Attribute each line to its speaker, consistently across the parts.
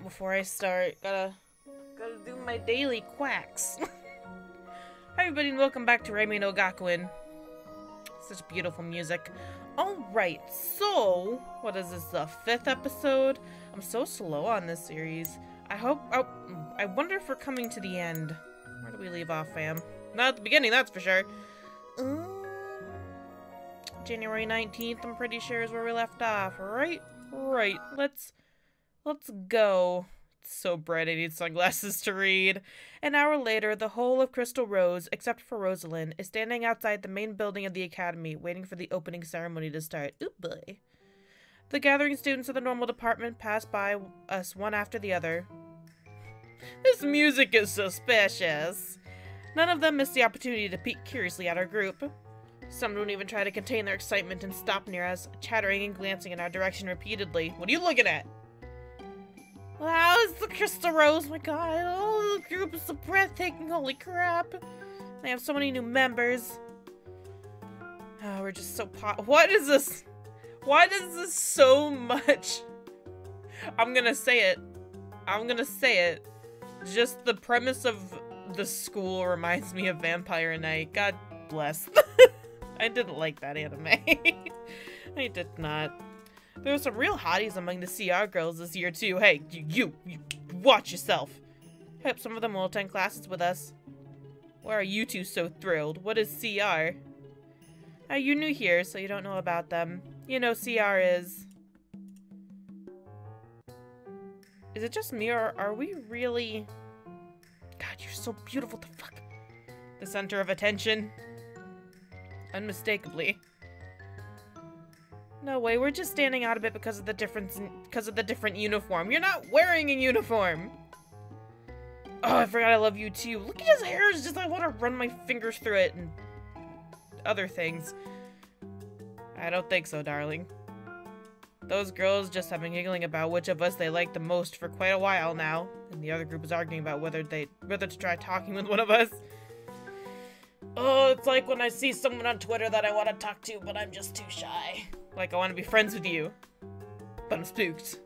Speaker 1: before I start. Gotta do my daily quacks. Hi everybody and welcome back to Reimei no Gakuen. Such beautiful music. Alright, so, what is this, the 5th episode? I'm so slow on this series. I wonder if we're coming to the end. Where do we leave off, fam? Not at the beginning, that's for sure. January 19th, I'm pretty sure is where we left off, right? Right, let's go. It's so bright I need sunglasses to read. An hour later, the whole of Crystal Rose, except for Rosalind, is standing outside the main building of the academy, waiting for the opening ceremony to start. Ooh boy. The gathering students of the normal department pass by us one after the other. This music is suspicious. None of them miss the opportunity to peek curiously at our group. Some don't even try to contain their excitement and stop near us, chattering and glancing in our direction repeatedly. What are you looking at? Wow, it's the Crystal Rose, my god. Oh, the group is so breathtaking, holy crap. They have so many new members. Oh, we're just so what is this? Why does this so much? I'm gonna say it. Just the premise of the school reminds me of Vampire Night. God bless. I didn't like that anime. I did not. There were some real hotties among the CR girls this year too. Hey, you watch yourself. I hope some of them will attend classes with us. Why are you two so thrilled? What is CR? You're new here, so you don't know about them. You know CR is... Is it just me, or are we really... God, you're so beautiful, the fuck? The center of attention? Unmistakably. No way, we're just standing out a bit because of the different uniform. You're not wearing a uniform! Oh, I forgot I love you too. Look at his hair, it's just I want to run my fingers through it and other things. I don't think so, darling. Those girls just have been giggling about which of us they like the most for quite a while now, and the other group is arguing about whether to try talking with one of us. Oh, it's like when I see someone on Twitter that I want to talk to, but I'm just too shy. Like I want to be friends with you, but I'm spooked.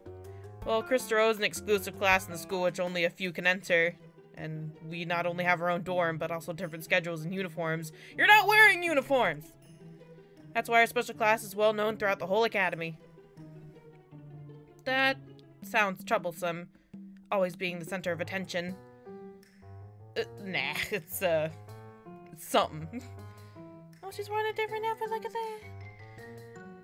Speaker 1: Well, Crystal Rose is an exclusive class in the school which only a few can enter, and we not only have our own dorm, but also different schedules and uniforms. You're not wearing uniforms! That's why our special class is well known throughout the whole academy. That sounds troublesome, always being the center of attention. Nah, it's something. Oh, she's wearing a different outfit, look at that.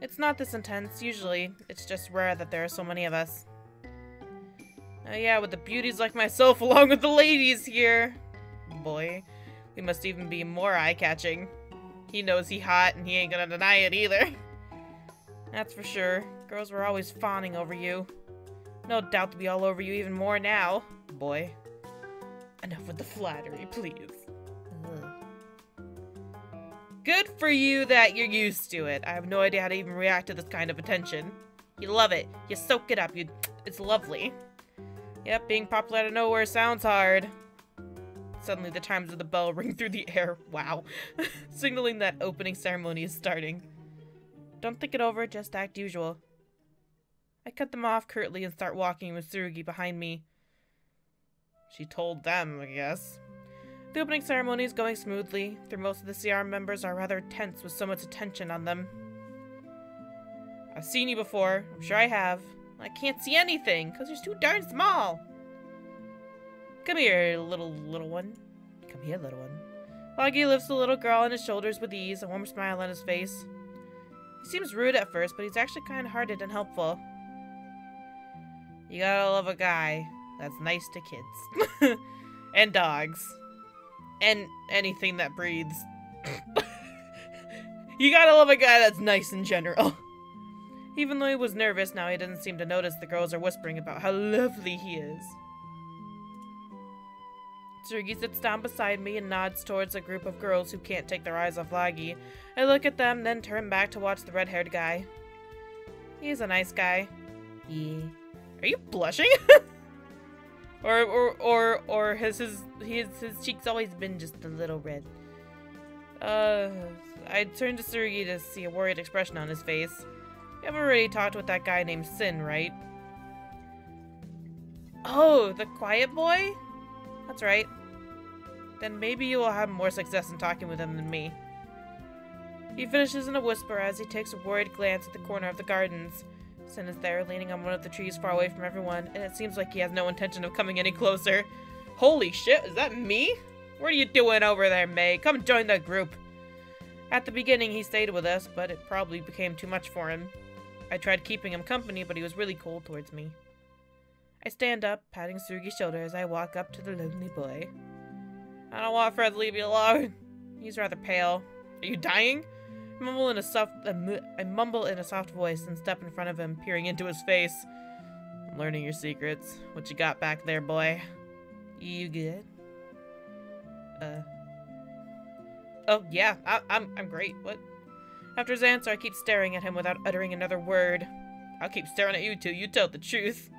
Speaker 1: It's not this intense, usually. It's just rare that there are so many of us. Oh yeah, with the beauties like myself along with the ladies here. Boy, we must even be more eye-catching. He knows he hot and he ain't gonna deny it either. That's for sure. Girls were always fawning over you. No doubt to be all over you even more now. Boy. Enough with the flattery, please. Ugh. Good for you that you're used to it. I have no idea how to even react to this kind of attention. You love it. You soak it up. It's lovely. Yep, being popular out of nowhere sounds hard. Suddenly the chimes of the bell ring through the air. Wow. Signaling that opening ceremony is starting. Don't think it over, just act usual. I cut them off curtly and start walking with Tsurugi behind me. She told them, I guess. The opening ceremony is going smoothly, though most of the CR members are rather tense with so much attention on them. I've seen you before. I'm sure I have. I can't see anything, because you're too darn small. Come here, little one. Come here, little one. Loggy lifts the little girl on his shoulders with ease, a warm smile on his face. He seems rude at first, but he's actually kind-hearted and helpful. You gotta love a guy that's nice to kids. And dogs. And anything that breathes. You gotta love a guy that's nice in general. Even though he was nervous, now he doesn't seem to notice the girls are whispering about how lovely he is. Tsurugi sits down beside me and nods towards a group of girls who can't take their eyes off Laggy. I look at them, then turn back to watch the red-haired guy. He's a nice guy. Yeah. Are you blushing? or has his cheeks always been just a little red? I turned to Tsurugi to see a worried expression on his face. You have already talked with that guy named Sin, right? Oh, the quiet boy? That's right. Then maybe you will have more success in talking with him than me. He finishes in a whisper as he takes a worried glance at the corner of the gardens. Sin is there, leaning on one of the trees far away from everyone, and it seems like he has no intention of coming any closer. Holy shit, is that me? What are you doing over there, May? Come join the group. At the beginning, he stayed with us, but it probably became too much for him. I tried keeping him company, but he was really cold towards me. I stand up, patting Tsurugi's shoulder as I walk up to the lonely boy. I don't want Fred to leave you alone. He's rather pale. Are you dying? I mumble in a soft voice and step in front of him, peering into his face. I'm learning your secrets. What you got back there, boy? You good? Oh, yeah, I'm great. What? After his answer, I keep staring at him without uttering another word. I'll keep staring at you too. You tell the truth.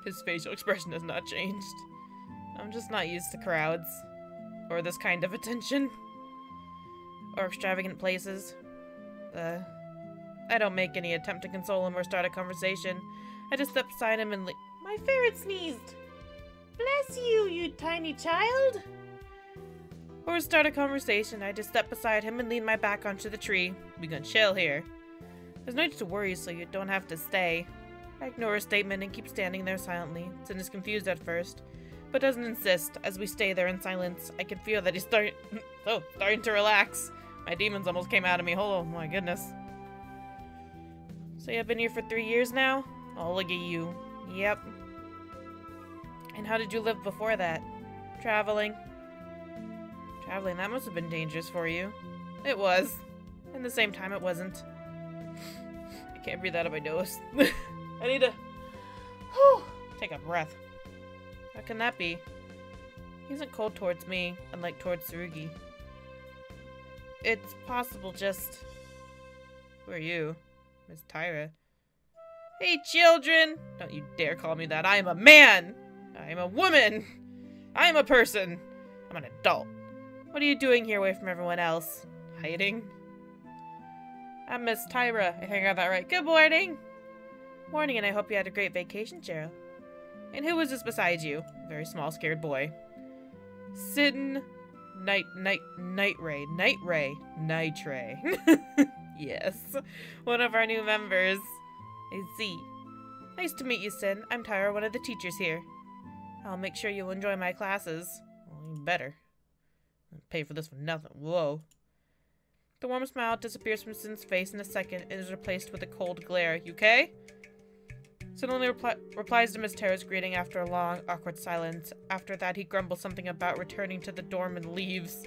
Speaker 1: His facial expression has not changed. I'm just not used to crowds. Or this kind of attention. Or extravagant places. I don't make any attempt to console him or start a conversation. I just step beside him and My ferret sneezed! Bless you, you tiny child! Or start a conversation, I just step beside him and lean my back onto the tree. We gonna chill here. There's no need to worry, so you don't have to stay. I ignore his statement and keep standing there silently. Sin is confused at first, but doesn't insist. As we stay there in silence, I can feel that he's starting to relax. My demons almost came out of me. Oh my goodness. So you've been here for 3 years now? Oh, look at you. Yep. And how did you live before that? Traveling. Traveling, that must have been dangerous for you. It was. At the same time, it wasn't. I can't breathe out of my nose. I need to take a breath. How can that be? He isn't cold towards me, unlike towards Tsurugi. It's possible just... Who are you? Miss Tyra. Hey, children! Don't you dare call me that. I am a man! I am a woman! I am a person! I'm an adult. What are you doing here away from everyone else? Hiding? I'm Miss Tyra. I think I got that right. Good morning! Morning, and I hope you had a great vacation, Cheryl. And who is this beside you? A very small, scared boy. Sin... Night Ray. Yes. One of our new members. I see. Nice to meet you, Sin. I'm Tyra, one of the teachers here. I'll make sure you'll enjoy my classes. Well, you better. I'll pay for this for nothing. Whoa. The warm smile disappears from Sin's face in a second and is replaced with a cold glare. You okay? Sin only replies to Miss Tara's greeting after a long, awkward silence. After that, he grumbles something about returning to the dorm and leaves.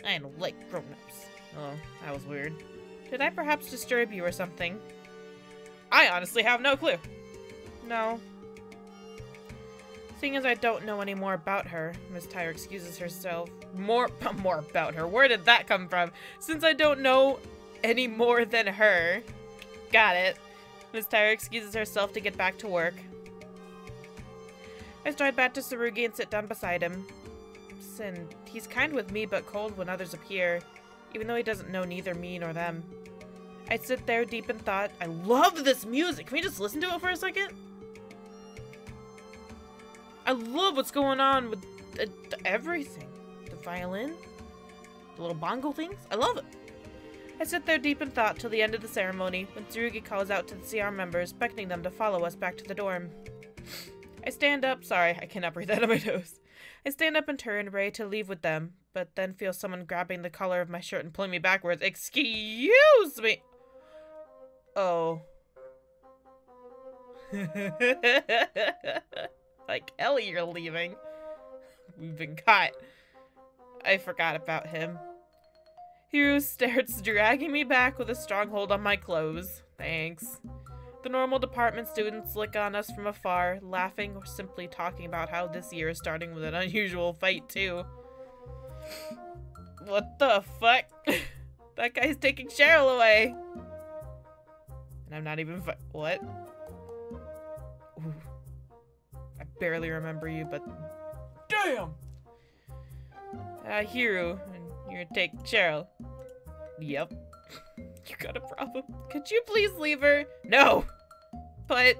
Speaker 1: I don't like grown-ups. Oh, that was weird. Did I perhaps disturb you or something? I honestly have no clue. No. Seeing as I don't know any more about her, Miss Tyra excuses herself. More about her. Where did that come from? Since I don't know any more than her. Got it. Miss Tyra excuses herself to get back to work. I stride back to Tsurugi and sit down beside him. Sin, he's kind with me but cold when others appear, even though he doesn't know neither me nor them. I sit there deep in thought. I love this music! Can we just listen to it for a second? I love what's going on with everything. The violin, the little bongo things. I love it. I sit there deep in thought till the end of the ceremony, when Tsurugi calls out to the CR members, beckoning them to follow us back to the dorm. I stand up. Sorry, I cannot breathe out of my nose. I stand up and turn, ready to leave with them, but then feel someone grabbing the collar of my shirt and pulling me backwards. Excuse me! Oh. Like, Ellie, you're leaving. We've been caught. I forgot about him. Hiro starts dragging me back with a strong hold on my clothes. Thanks. The normal department students look on us from afar, laughing or simply talking about how this year is starting with an unusual fight, too. What the fuck? That guy's taking Cheryl away. And I'm not even what? Ooh. I barely remember you, but damn! Hiro, and you're gonna take Cheryl. Yep. You got a problem. Could you please leave her? No! But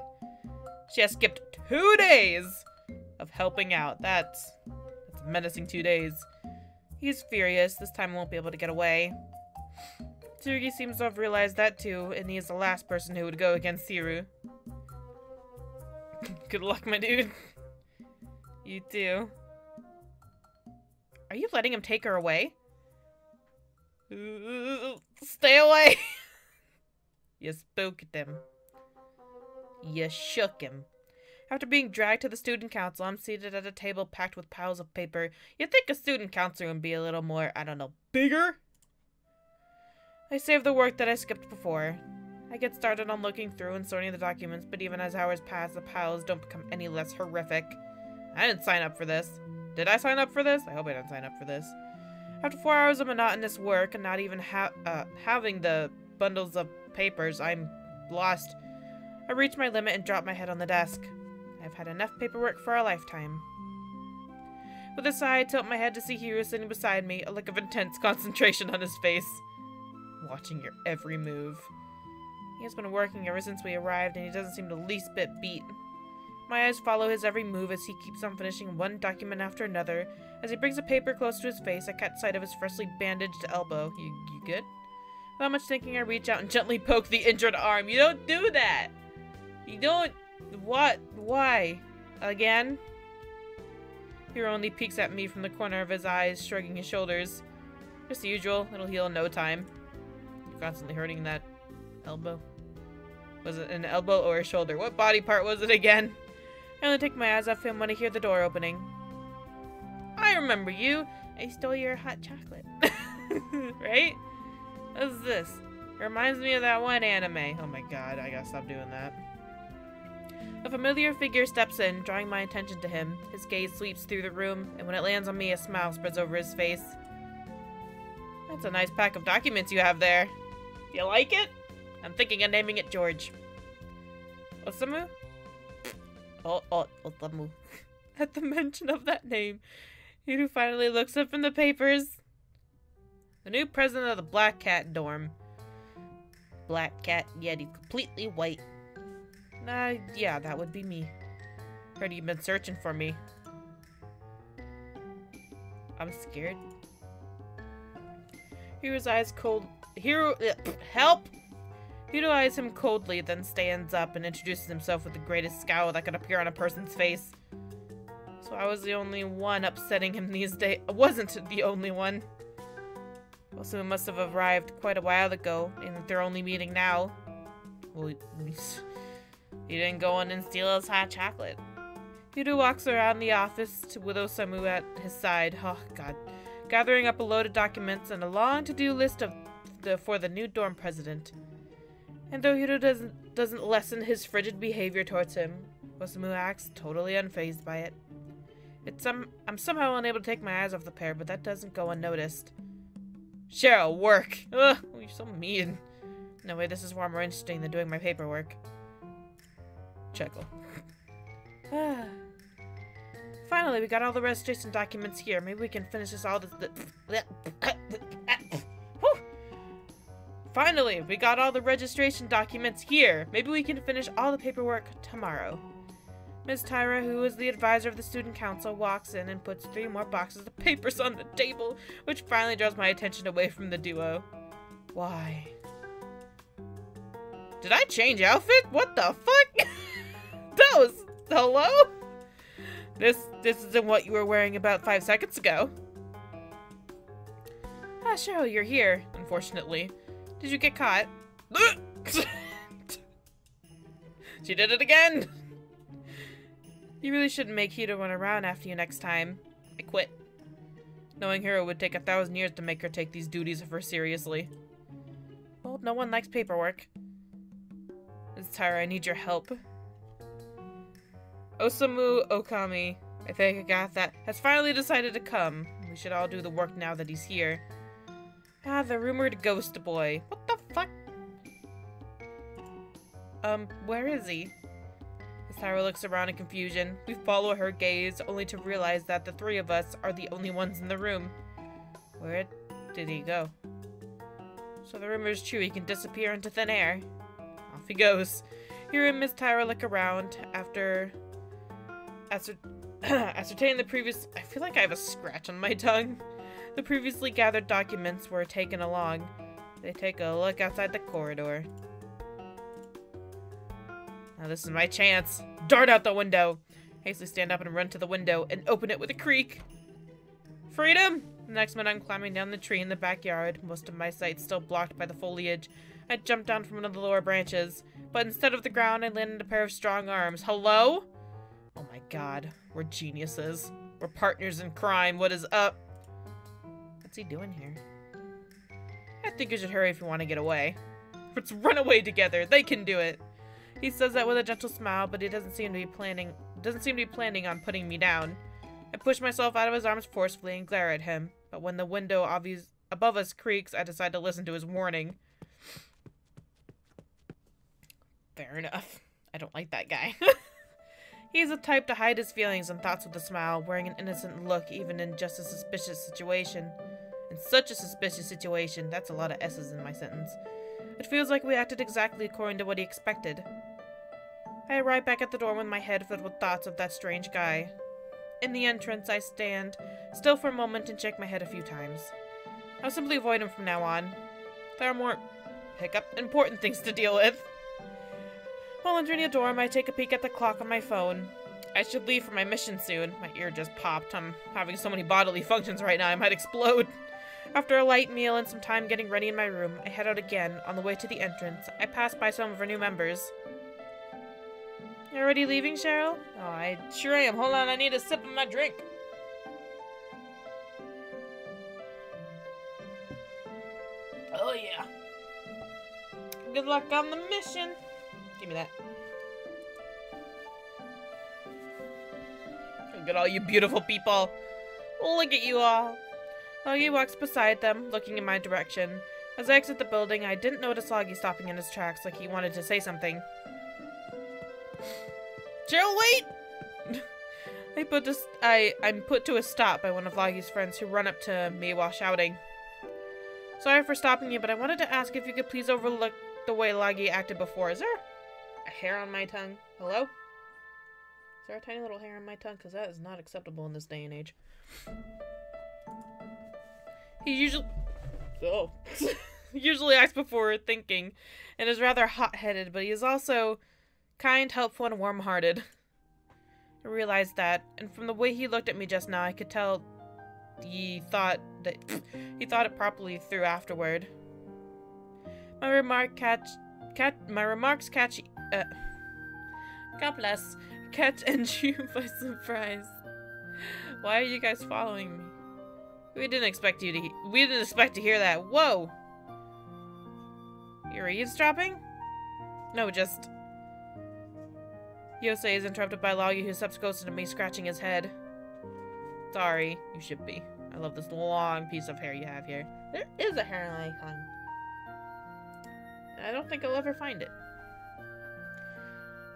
Speaker 1: She has skipped 2 days of helping out. That's a menacing 2 days. He's furious. This time he won't be able to get away. Tsurugi seems to have realized that too, and he is the last person who would go against Siru. Good luck, my dude. You too. Are you letting him take her away? Stay away! You spooked him. You shook him. After being dragged to the student council, I'm seated at a table packed with piles of paper. You'd think a student council would be a little more, I don't know, bigger? I save the work that I skipped before. I get started on looking through and sorting the documents, but even as hours pass, the piles don't become any less horrific. I didn't sign up for this. Did I sign up for this? I hope I didn't sign up for this. After 4 hours of monotonous work and not even having the bundles of papers, I'm lost. I reach my limit and drop my head on the desk. I've had enough paperwork for a lifetime. With a sigh, I tilt my head to see Hiro sitting beside me, a look of intense concentration on his face. Watching your every move. He has been working ever since we arrived, and he doesn't seem the least bit beat. My eyes follow his every move as he keeps on finishing one document after another. As he brings a paper close to his face, I catch sight of his freshly bandaged elbow. You good? Without much thinking, I reach out and gently poke the injured arm. You don't do that! You don't... What? Why? Again? Hiro only peeks at me from the corner of his eyes, shrugging his shoulders. Just the usual. It'll heal in no time. You're constantly hurting that elbow. Was it an elbow or a shoulder? What body part was it again? I only take my eyes off him when I hear the door opening. I remember you. I stole your hot chocolate. Right? What is this? It reminds me of that one anime. Oh my god, I gotta stop doing that. A familiar figure steps in, drawing my attention to him. His gaze sweeps through the room, and when it lands on me, a smile spreads over his face. That's a nice pack of documents you have there. You like it? I'm thinking of naming it George. Osamu? Osamu. At the mention of that name, Hiro finally looks up from the papers. The new president of the Black Cat dorm. Black Cat, yet he's completely white. Yeah, that would be me. Heard you've been searching for me. I'm scared. Hiro's eyes cold. Help! Hiro eyes him coldly, then stands up and introduces himself with the greatest scowl that could appear on a person's face. So I was the only one upsetting him these days. I wasn't the only one. Also, it must have arrived quite a while ago, and they're only meeting now. Well, he didn't go in and steal his hot chocolate. Hiro walks around the office with Osamu at his side. Oh, God. Gathering up a load of documents and a long to-do list for the new dorm president. And though Hiro doesn't lessen his frigid behavior towards him, Osamu acts totally unfazed by it. I'm somehow unable to take my eyes off the pair, but that doesn't go unnoticed. Cheryl, work! Ugh, you're so mean. No way, this is far more interesting than doing my paperwork. Chuckle. Finally, we got all the registration documents here. Maybe we can finish this all Finally, we got all the registration documents here. Maybe we can finish all the paperwork tomorrow. Ms. Tyra, who is the advisor of the student council, walks in and puts 3 more boxes of papers on the table, which finally draws my attention away from the duo. Why? Did I change outfit? What the fuck? That was... Hello? This isn't what you were wearing about 5 seconds ago. Ah, Cheryl, you're here, unfortunately. Did you get caught? She did it again! You really shouldn't make Hiro run around after you next time. I quit. Knowing Hiro would take 1,000 years to make her take these duties of her seriously. Well, no one likes paperwork. Ms. Tyra, I need your help. Osamu Okami, I think I got that, has finally decided to come. We should all do the work now that he's here. Ah, the rumored ghost boy. What the fuck? Where is he? As Tyra looks around in confusion, we follow her gaze, only to realize that the 3 of us are the only ones in the room. Where did he go? So the rumor is true, he can disappear into thin air. Off he goes. Hearing Miss Tyra look around after ascertaining the previous... I feel like I have a scratch on my tongue. The previously gathered documents were taken along. They take a look outside the corridor. Now this is my chance. Dart out the window. Hastily stand up and run to the window and open it with a creak. Freedom! The next minute I'm climbing down the tree in the backyard, most of my sight still blocked by the foliage. I jumped down from one of the lower branches, but instead of the ground I landed a pair of strong arms. Hello? Oh my god, we're geniuses. We're partners in crime. What is up? What's he doing here? I think you should hurry if you want to get away. Let's run away together. They can do it. He says that with a gentle smile, but he doesn't seem to be planning on putting me down. I push myself out of his arms forcefully and glare at him, but when the window above us creaks, I decide to listen to his warning. Fair enough. I don't like that guy. He's the type to hide his feelings and thoughts with a smile, wearing an innocent look even in just a suspicious situation. In such a suspicious situation, that's a lot of S's in my sentence. It feels like we acted exactly according to what he expected. I arrive back at the door with my head filled with thoughts of that strange guy. In the entrance, I stand still for a moment and shake my head a few times. I'll simply avoid him from now on. There are more important things to deal with. While entering the dorm, I take a peek at the clock on my phone. I should leave for my mission soon. My ear just popped. I'm having so many bodily functions right now, I might explode. After a light meal and some time getting ready in my room, I head out again. On the way to the entrance, I pass by some of our new members. You already leaving, Cheryl? Oh, I sure am. Hold on, I need a sip of my drink. Oh, yeah. Good luck on the mission. Give me that. Look at all you beautiful people. Look at you all. Loggy walks beside them, looking in my direction. As I exit the building, I didn't notice Loggy stopping in his tracks like he wanted to say something. Cheryl, wait! I'm put to a stop by one of Loggy's friends who run up to me while shouting. Sorry for stopping you, but I wanted to ask if you could please overlook the way Loggy acted before. Is there a hair on my tongue? Hello? Is there a tiny little hair on my tongue? Because that is not acceptable in this day and age. He usually acts before thinking, and is rather hot-headed, but he is also kind, helpful, and warm-hearted. I realized that, and from the way he looked at me just now, I could tell he thought it properly through afterward. My remarks catch God bless, catch and you by surprise. Why are you guys following me? We didn't expect to hear that. Whoa! You're eavesdropping? No, just... Yosei is interrupted by Loggy, who steps closer to me, scratching his head. Sorry, you should be. I love this long piece of hair you have here. There is a hair on my tongue. I don't think I'll ever find it.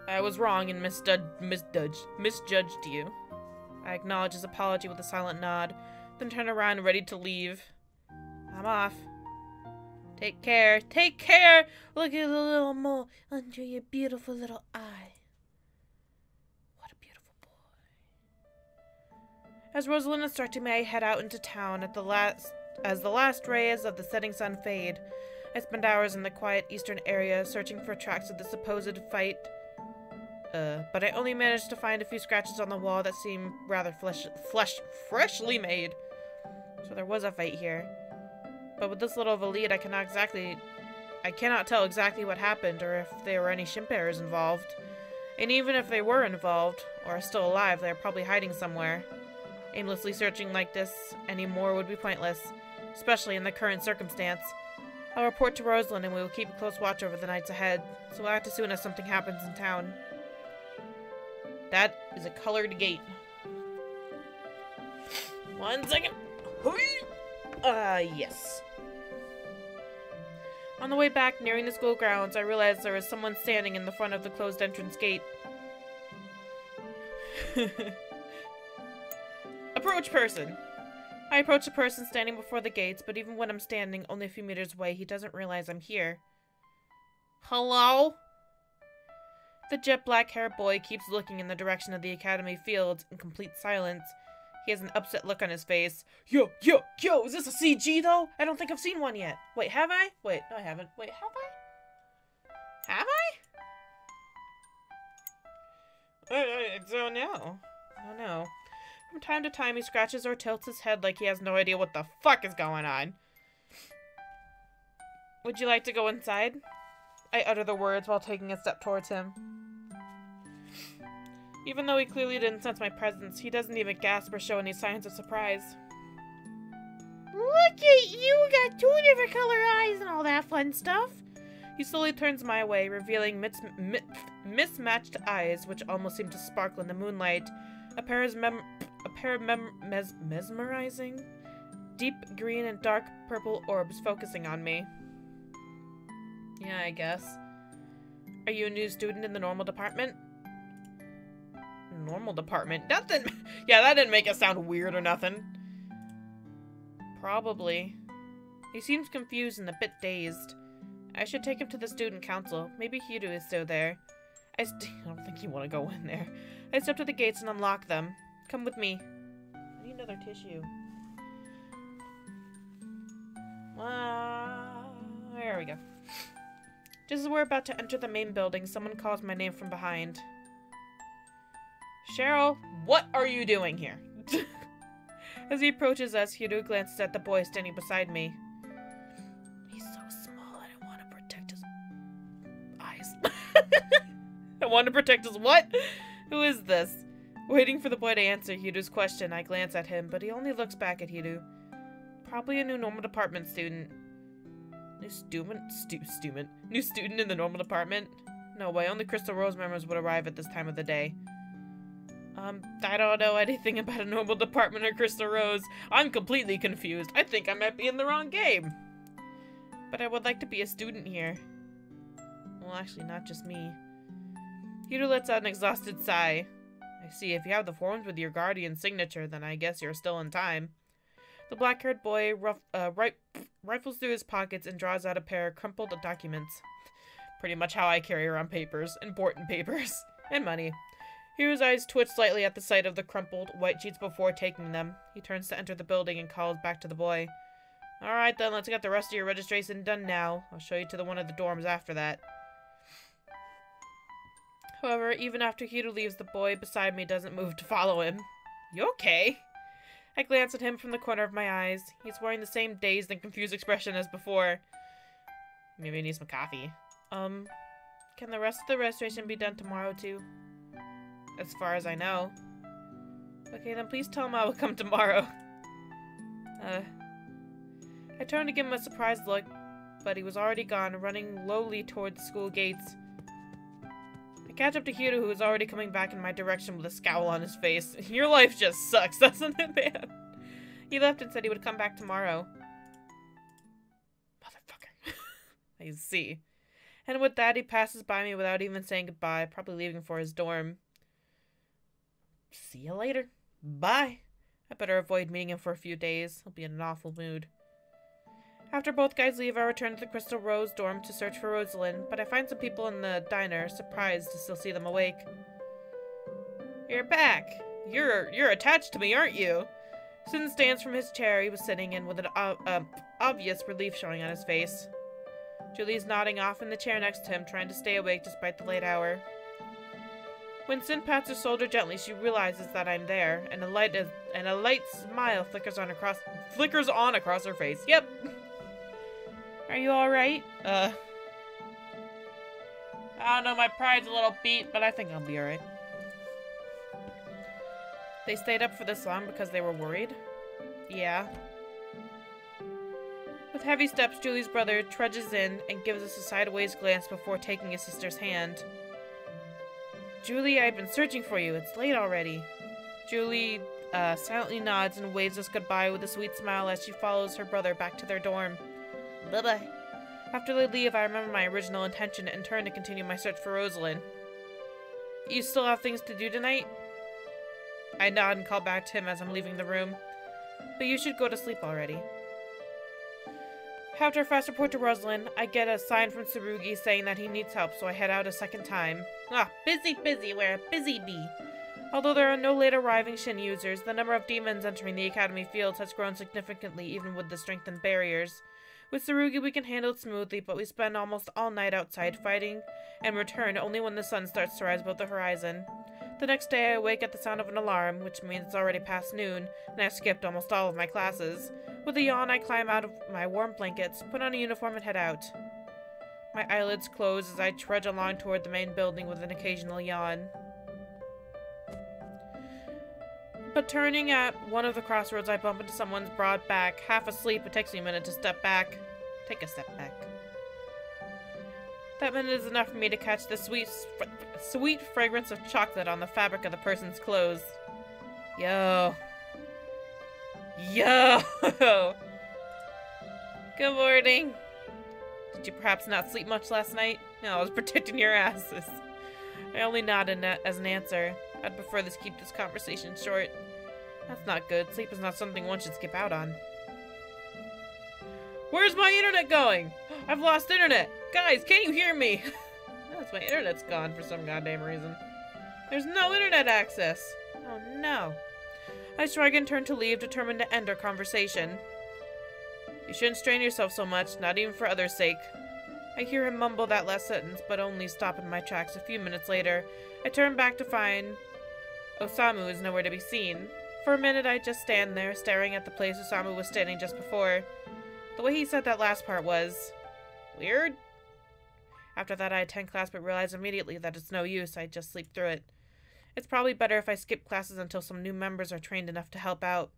Speaker 1: I was wrong and misjudged you. I acknowledge his apology with a silent nod, then turn around ready to leave. I'm off. Take care. Take care! Look at the little mole under your beautiful little eye. What a beautiful boy. As Rosalind instructed me, I head out into town as the last rays of the setting sun fade. I spend hours in the quiet eastern area searching for tracks of the supposed fight. But I only managed to find a few scratches on the wall that seem rather freshly made. So there was a fight here. But with this little of a lead, I cannot tell exactly what happened or if there were any Shimperers involved. And even if they were involved, or are still alive, they are probably hiding somewhere. Aimlessly searching like this anymore would be pointless, especially in the current circumstance. I'll report to Rosalind and we will keep a close watch over the nights ahead, so we'll act as soon as something happens in town. That is a colored gate. 1 second. Yes. On the way back, nearing the school grounds, I realized there was someone standing in the front of the closed entrance gate. Approach person! I approach the person standing before the gates, but even when I'm standing only a few meters away, he doesn't realize I'm here. Hello? The jet black-haired boy keeps looking in the direction of the academy fields in complete silence. He has an upset look on his face. Yo, is this a CG though? I don't think I've seen one yet. Wait, have I? Wait, no I haven't. Wait, have I? Have I? I don't know. I don't know. From time to time, he scratches or tilts his head like he has no idea what the fuck is going on. Would you like to go inside? I utter the words while taking a step towards him. Even though he clearly didn't sense my presence, he doesn't even gasp or show any signs of surprise. Look at you, got 2 different color eyes and all that fun stuff. He slowly turns my way, revealing mismatched eyes, which almost seem to sparkle in the moonlight. A pair of mesmerizing, deep green and dark purple orbs focusing on me. Yeah, I guess. Are you a new student in the normal department? Normal department? That didn't... Yeah, that didn't make it sound weird or nothing. Probably. He seems confused and a bit dazed. I should take him to the student council. Maybe Hiru is still there. I don't think you want to go in there. I step to the gates and unlock them. Come with me. I need another tissue. There we go. Just as we're about to enter the main building, someone calls my name from behind. Cheryl, what are you doing here? As he approaches us, Hiru glances at the boy standing beside me. He's so small, I don't want to protect his eyes. I want to protect his what? Who is this? Waiting for the boy to answer Hiru's question, I glance at him, but he only looks back at Hiru. Probably a new normal department student. New student in the normal department? No way, only Crystal Rose members would arrive at this time of the day. I don't know anything about a normal department or Crystal Rose. I'm completely confused. I think I might be in the wrong game. But I would like to be a student here. Well, actually, not just me. Hiru lets out an exhausted sigh. I see, if you have the forms with your guardian's signature, then I guess you're still in time. The black-haired boy rifles through his pockets and draws out a pair of crumpled documents. Pretty much how I carry around papers. Important papers. And money. Hiru's eyes twitch slightly at the sight of the crumpled white sheets before taking them. He turns to enter the building and calls back to the boy. Alright then, let's get the rest of your registration done now. I'll show you to one of the dorms after that. However, even after Hiru leaves, the boy beside me doesn't move to follow him. You okay? I glance at him from the corner of my eyes. He's wearing the same dazed and confused expression as before. Maybe I need some coffee. Can the rest of the registration be done tomorrow too? As far as I know. Okay, then please tell him I will come tomorrow. I turned to give him a surprised look, but he was already gone, running lowly toward the school gates. I catch up to Hiru, who is already coming back in my direction with a scowl on his face. Your life just sucks, doesn't it, man? He left and said he would come back tomorrow. Motherfucker. I see. And with that, he passes by me without even saying goodbye, probably leaving for his dorm. See you later. Bye. I better avoid meeting him for a few days. He'll be in an awful mood. After both guys leave, I return to the Crystal Rose dorm to search for Rosalind, but I find some people in the diner, surprised to still see them awake. You're back. You're attached to me, aren't you? Sin stands from his chair he was sitting in with an obvious relief showing on his face. Julie's nodding off in the chair next to him, trying to stay awake despite the late hour. When Sin pats her shoulder gently, she realizes that I'm there, and a light smile flickers on across her face. Yep. Are you alright? I don't know, my pride's a little beat, but I think I'll be alright. They stayed up for this long because they were worried? Yeah. With heavy steps, Julie's brother trudges in and gives us a sideways glance before taking his sister's hand. Julie, I've been searching for you. It's late already. Julie silently nods and waves us goodbye with a sweet smile as she follows her brother back to their dorm. Bye-bye. After they leave, I remember my original intention and turn to continue my search for Rosalind. You still have things to do tonight? I nod and call back to him as I'm leaving the room. But you should go to sleep already. After a fast report to Rosalind, I get a sign from Tsurugi saying that he needs help, so I head out a second time. Ah, busy, we're a busy bee. Although there are no late arriving Shin users, the number of demons entering the academy fields has grown significantly even with the strengthened barriers. With Tsurugi we can handle it smoothly, but we spend almost all night outside fighting and return only when the sun starts to rise above the horizon. The next day I wake at the sound of an alarm, which means it's already past noon, and I've skipped almost all of my classes. With a yawn I climb out of my warm blankets, put on a uniform and head out. My eyelids close as I trudge along toward the main building with an occasional yawn. But turning at one of the crossroads, I bump into someone's broad back. Half asleep, it takes me a minute to take a step back. That minute is enough for me to catch the sweet fragrance of chocolate on the fabric of the person's clothes. Yo. Good morning. Did you perhaps not sleep much last night? No, I was protecting your asses. I only nodded as an answer. I'd prefer to keep this conversation short. That's not good. Sleep is not something one should skip out on. Where's my internet going? I've lost internet! Guys, can you hear me? That's my internet's gone for some goddamn reason. There's no internet access! Oh no. I shrug and turn to leave, determined to end our conversation. You shouldn't strain yourself so much, not even for others' sake. I hear him mumble that last sentence, but only stop in my tracks a few minutes later. I turn back to find Osamu is nowhere to be seen. For a minute I just stand there, staring at the place Osamu was standing just before. The way he said that last part was weird. After that I attend class but realize immediately that it's no use, I just sleep through it. It's probably better if I skip classes until some new members are trained enough to help out.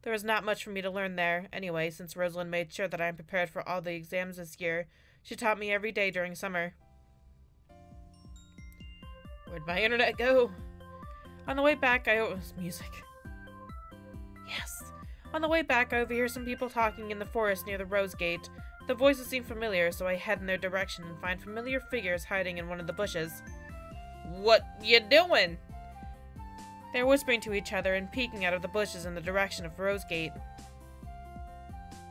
Speaker 1: There was not much for me to learn there, anyway, since Rosalind made sure that I am prepared for all the exams this year. She taught me every day during summer. Where'd my internet go? On the way back, music. Yes. On the way back, I overhear some people talking in the forest near the Rose Gate. The voices seem familiar, so I head in their direction and find familiar figures hiding in one of the bushes. What you doing? They're whispering to each other and peeking out of the bushes in the direction of Rose Gate.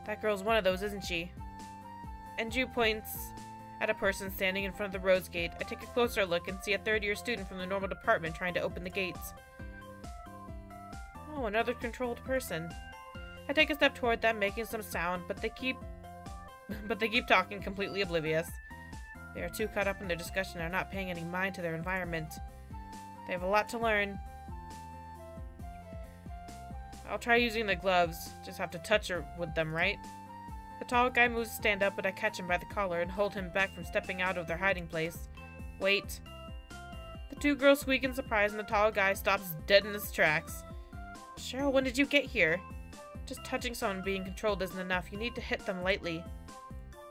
Speaker 1: That girl's one of those, isn't she? Enju points at a person standing in front of the Rose Gate. I take a closer look and see a third-year student from the normal department trying to open the gates. Oh, another controlled person. I take a step toward them, making some sound, but they keep talking, completely oblivious. They are too caught up in their discussion and are not paying any mind to their environment. They have a lot to learn. I'll try using the gloves. Just have to touch her with them, right? The tall guy moves to stand up, but I catch him by the collar and hold him back from stepping out of their hiding place. Wait. The two girls squeak in surprise and the tall guy stops dead in his tracks. Cheryl, when did you get here? Just touching someone being controlled isn't enough. You need to hit them lightly.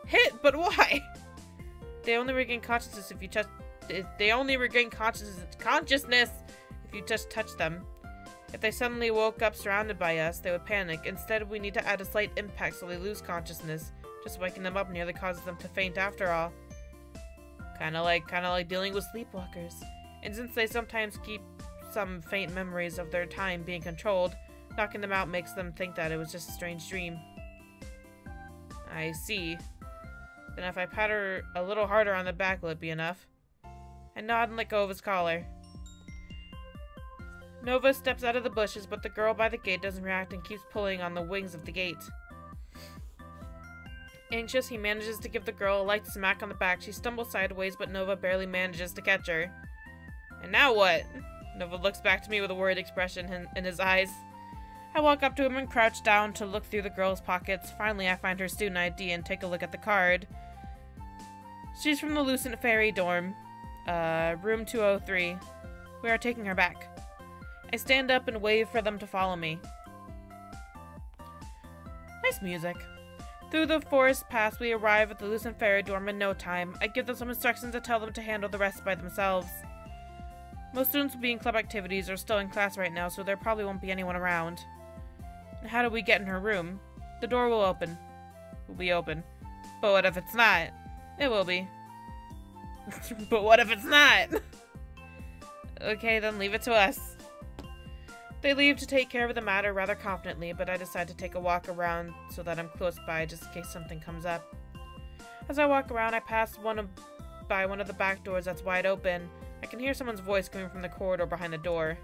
Speaker 1: Hit? But why? They only regain consciousness if you touch. They only regain consciousness if you just touch them. If they suddenly woke up surrounded by us, they would panic. Instead, we need to add a slight impact so they lose consciousness. Just waking them up nearly causes them to faint after all. Kinda like dealing with sleepwalkers. And since they sometimes keep some faint memories of their time being controlled, knocking them out makes them think that it was just a strange dream. I see. Then if I pat her a little harder on the back, will it be enough? I nod and let go of his collar. Nova steps out of the bushes, but the girl by the gate doesn't react and keeps pulling on the wings of the gate. Anxious, he manages to give the girl a light smack on the back. She stumbles sideways, but Nova barely manages to catch her. And now what? Nova looks back to me with a worried expression in his eyes. I walk up to him and crouch down to look through the girl's pockets. Finally, I find her student ID and take a look at the card. She's from the Lucent Fairy dorm. Room 203. We are taking her back. I stand up and wave for them to follow me. Nice music. Through the forest paths, we arrive at the Lucent Fairy dorm in no time. I give them some instructions to tell them to handle the rest by themselves. Most students will be in club activities or still in class right now, so there probably won't be anyone around. And how do we get in her room? The door will open. Will be open. But what if it's not? It will be. But what if it's not? Okay, then leave it to us. They leave to take care of the matter rather confidently, but I decide to take a walk around so that I'm close by just in case something comes up. As I walk around, I pass by one of the back doors that's wide open. I can hear someone's voice coming from the corridor behind the door.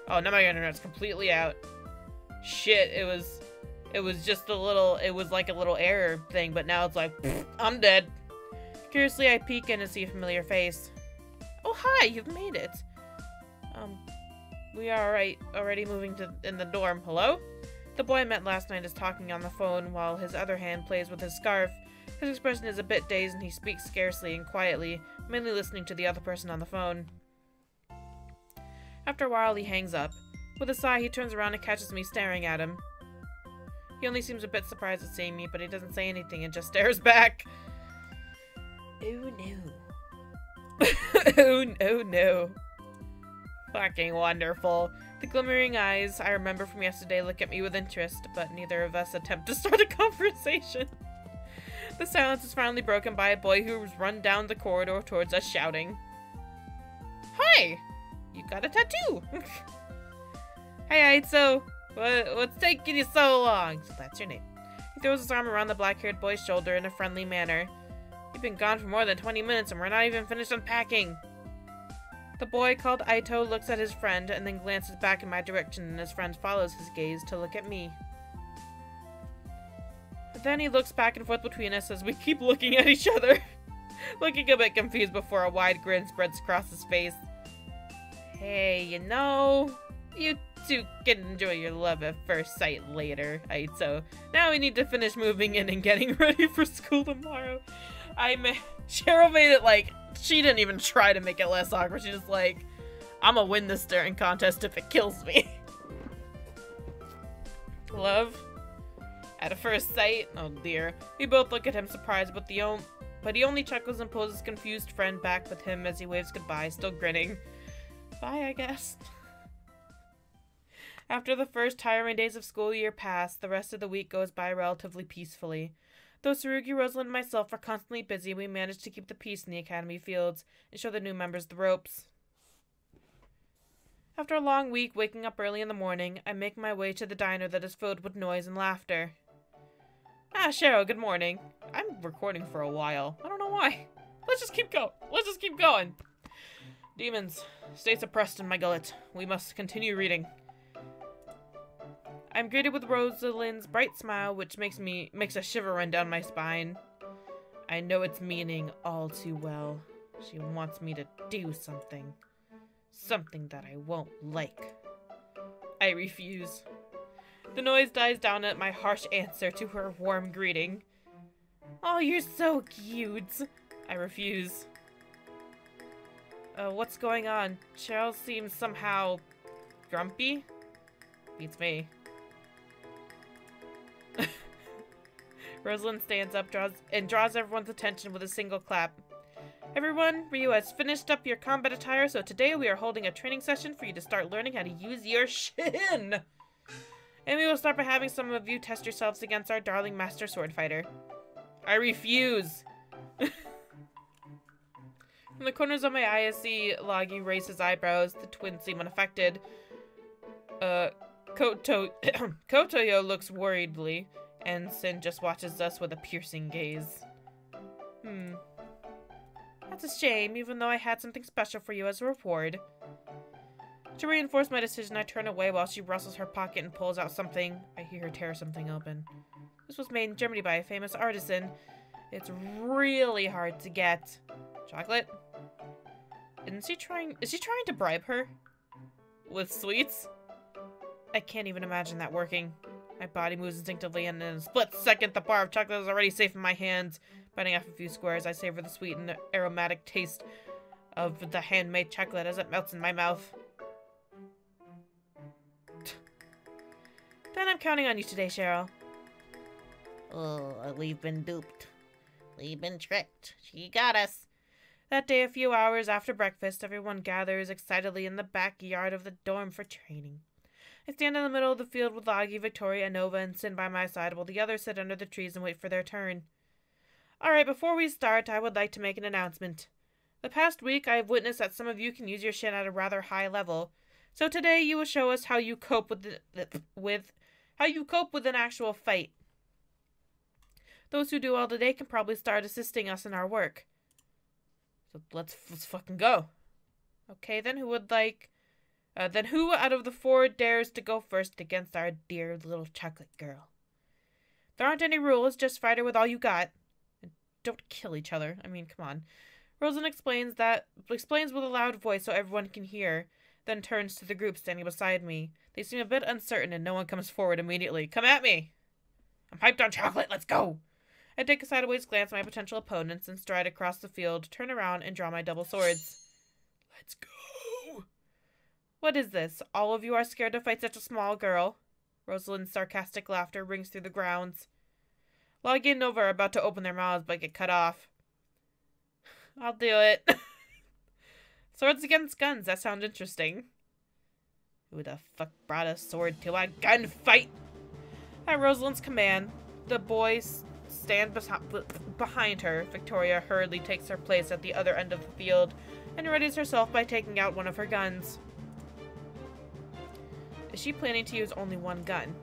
Speaker 1: Oh, now my internet's completely out. Shit, it was just a little, it was like a little error thing, but now it's like, I'm dead. Curiously, I peek in and see a familiar face. Oh, hi, you've made it. We are already moving in the dorm. Hello? The boy I met last night is talking on the phone while his other hand plays with his scarf. His expression is a bit dazed and he speaks scarcely and quietly, mainly listening to the other person on the phone. After a while, he hangs up. With a sigh, he turns around and catches me staring at him. He only seems a bit surprised at seeing me, but he doesn't say anything and just stares back. Oh no. Oh no. Fucking wonderful. The glimmering eyes I remember from yesterday look at me with interest, but neither of us attempt to start a conversation. The silence is finally broken by a boy who's run down the corridor towards us shouting. Hi! You got a tattoo! Hey, Aitso! What's taking you so long? So that's your name. He throws his arm around the black-haired boy's shoulder in a friendly manner. You've been gone for more than 20 minutes and we're not even finished unpacking. The boy called Aito looks at his friend and then glances back in my direction, and his friend follows his gaze to look at me. But then he looks back and forth between us as we keep looking at each other, looking a bit confused before a wide grin spreads across his face. Hey, you know, you two can enjoy your love at first sight later, Aito. Now we need to finish moving in and getting ready for school tomorrow. Cheryl made it like, she didn't even try to make it less awkward. She's just like, I'm gonna win this staring contest if it kills me. Love? At a first sight? Oh dear. We both look at him surprised, but he only chuckles and pulls his confused friend back with him as he waves goodbye, still grinning. Bye, I guess. After the first tiring days of school year pass, the rest of the week goes by relatively peacefully. Though Tsurugi, Rosalind, and myself are constantly busy, we manage to keep the peace in the academy fields and show the new members the ropes. After a long week waking up early in the morning, I make my way to the diner that is filled with noise and laughter. Ah, Cheryl, good morning. I'm recording for a while. I don't know why. Let's just keep going. Let's just keep going. Demons, stay suppressed in my gullet. We must continue reading. I'm greeted with Rosalind's bright smile, which makes a shiver run down my spine. I know its meaning all too well. She wants me to do something. Something that I won't like. I refuse. The noise dies down at my harsh answer to her warm greeting. Oh, you're so cute. I refuse. What's going on? Cheryl seems somehow grumpy? Beats me. Rosalind stands up draws everyone's attention with a single clap. Everyone, Ryu has finished up your combat attire, so today we are holding a training session for you to start learning how to use your shin! And we will start by having some of you test yourselves against our darling master sword fighter. I refuse! From the corners of my eye, I see Lagi raise his eyebrows. The twins seem unaffected. Kotoyo looks worriedly, and Sin just watches us with a piercing gaze. That's a shame, even though I had something special for you as a reward. To reinforce my decision, I turn away while she rustles her pocket and pulls out something. I hear her tear something open. This was made in Germany by a famous artisan. It's really hard to get. Chocolate? Is she trying to bribe her? With sweets? I can't even imagine that working. My body moves instinctively, and in a split second, the bar of chocolate is already safe in my hands. Biting off a few squares, I savor the sweet and aromatic taste of the handmade chocolate as it melts in my mouth. Then I'm counting on you today, Cheryl.
Speaker 2: Oh, we've been duped. We've been tricked. She got us.
Speaker 1: That day, a few hours after breakfast, everyone gathers excitedly in the backyard of the dorm for training. I stand in the middle of the field with Lagi, Victoria, Nova, and Sin by my side while the others sit under the trees and wait for their turn. Alright, before we start, I would like to make an announcement. The past week, I have witnessed that some of you can use your shin at a rather high level. So today, you will show us how you cope with an actual fight. Those who do well today can probably start assisting us in our work. So let's fucking go. Okay, then then who out of the four dares to go first against our dear little chocolate girl? There aren't any rules, just fight her with all you got. And don't kill each other. I mean, come on. Rosalind explains with a loud voice so everyone can hear, then turns to the group standing beside me. They seem a bit uncertain and no one comes forward immediately. Come at me! I'm hyped on chocolate, let's go! I take a sideways glance at my potential opponents and stride across the field, turn around, and draw my double swords. Let's go! What is this? All of you are scared to fight such a small girl? Rosalind's sarcastic laughter rings through the grounds. Loggy and Nova are about to open their mouths but get cut off. I'll do it. Swords against guns, that sounds interesting. Who the fuck brought a sword to a gunfight? At Rosalind's command, the boys stand behind her. Victoria hurriedly takes her place at the other end of the field and readies herself by taking out one of her guns. Is she planning to use only one gun?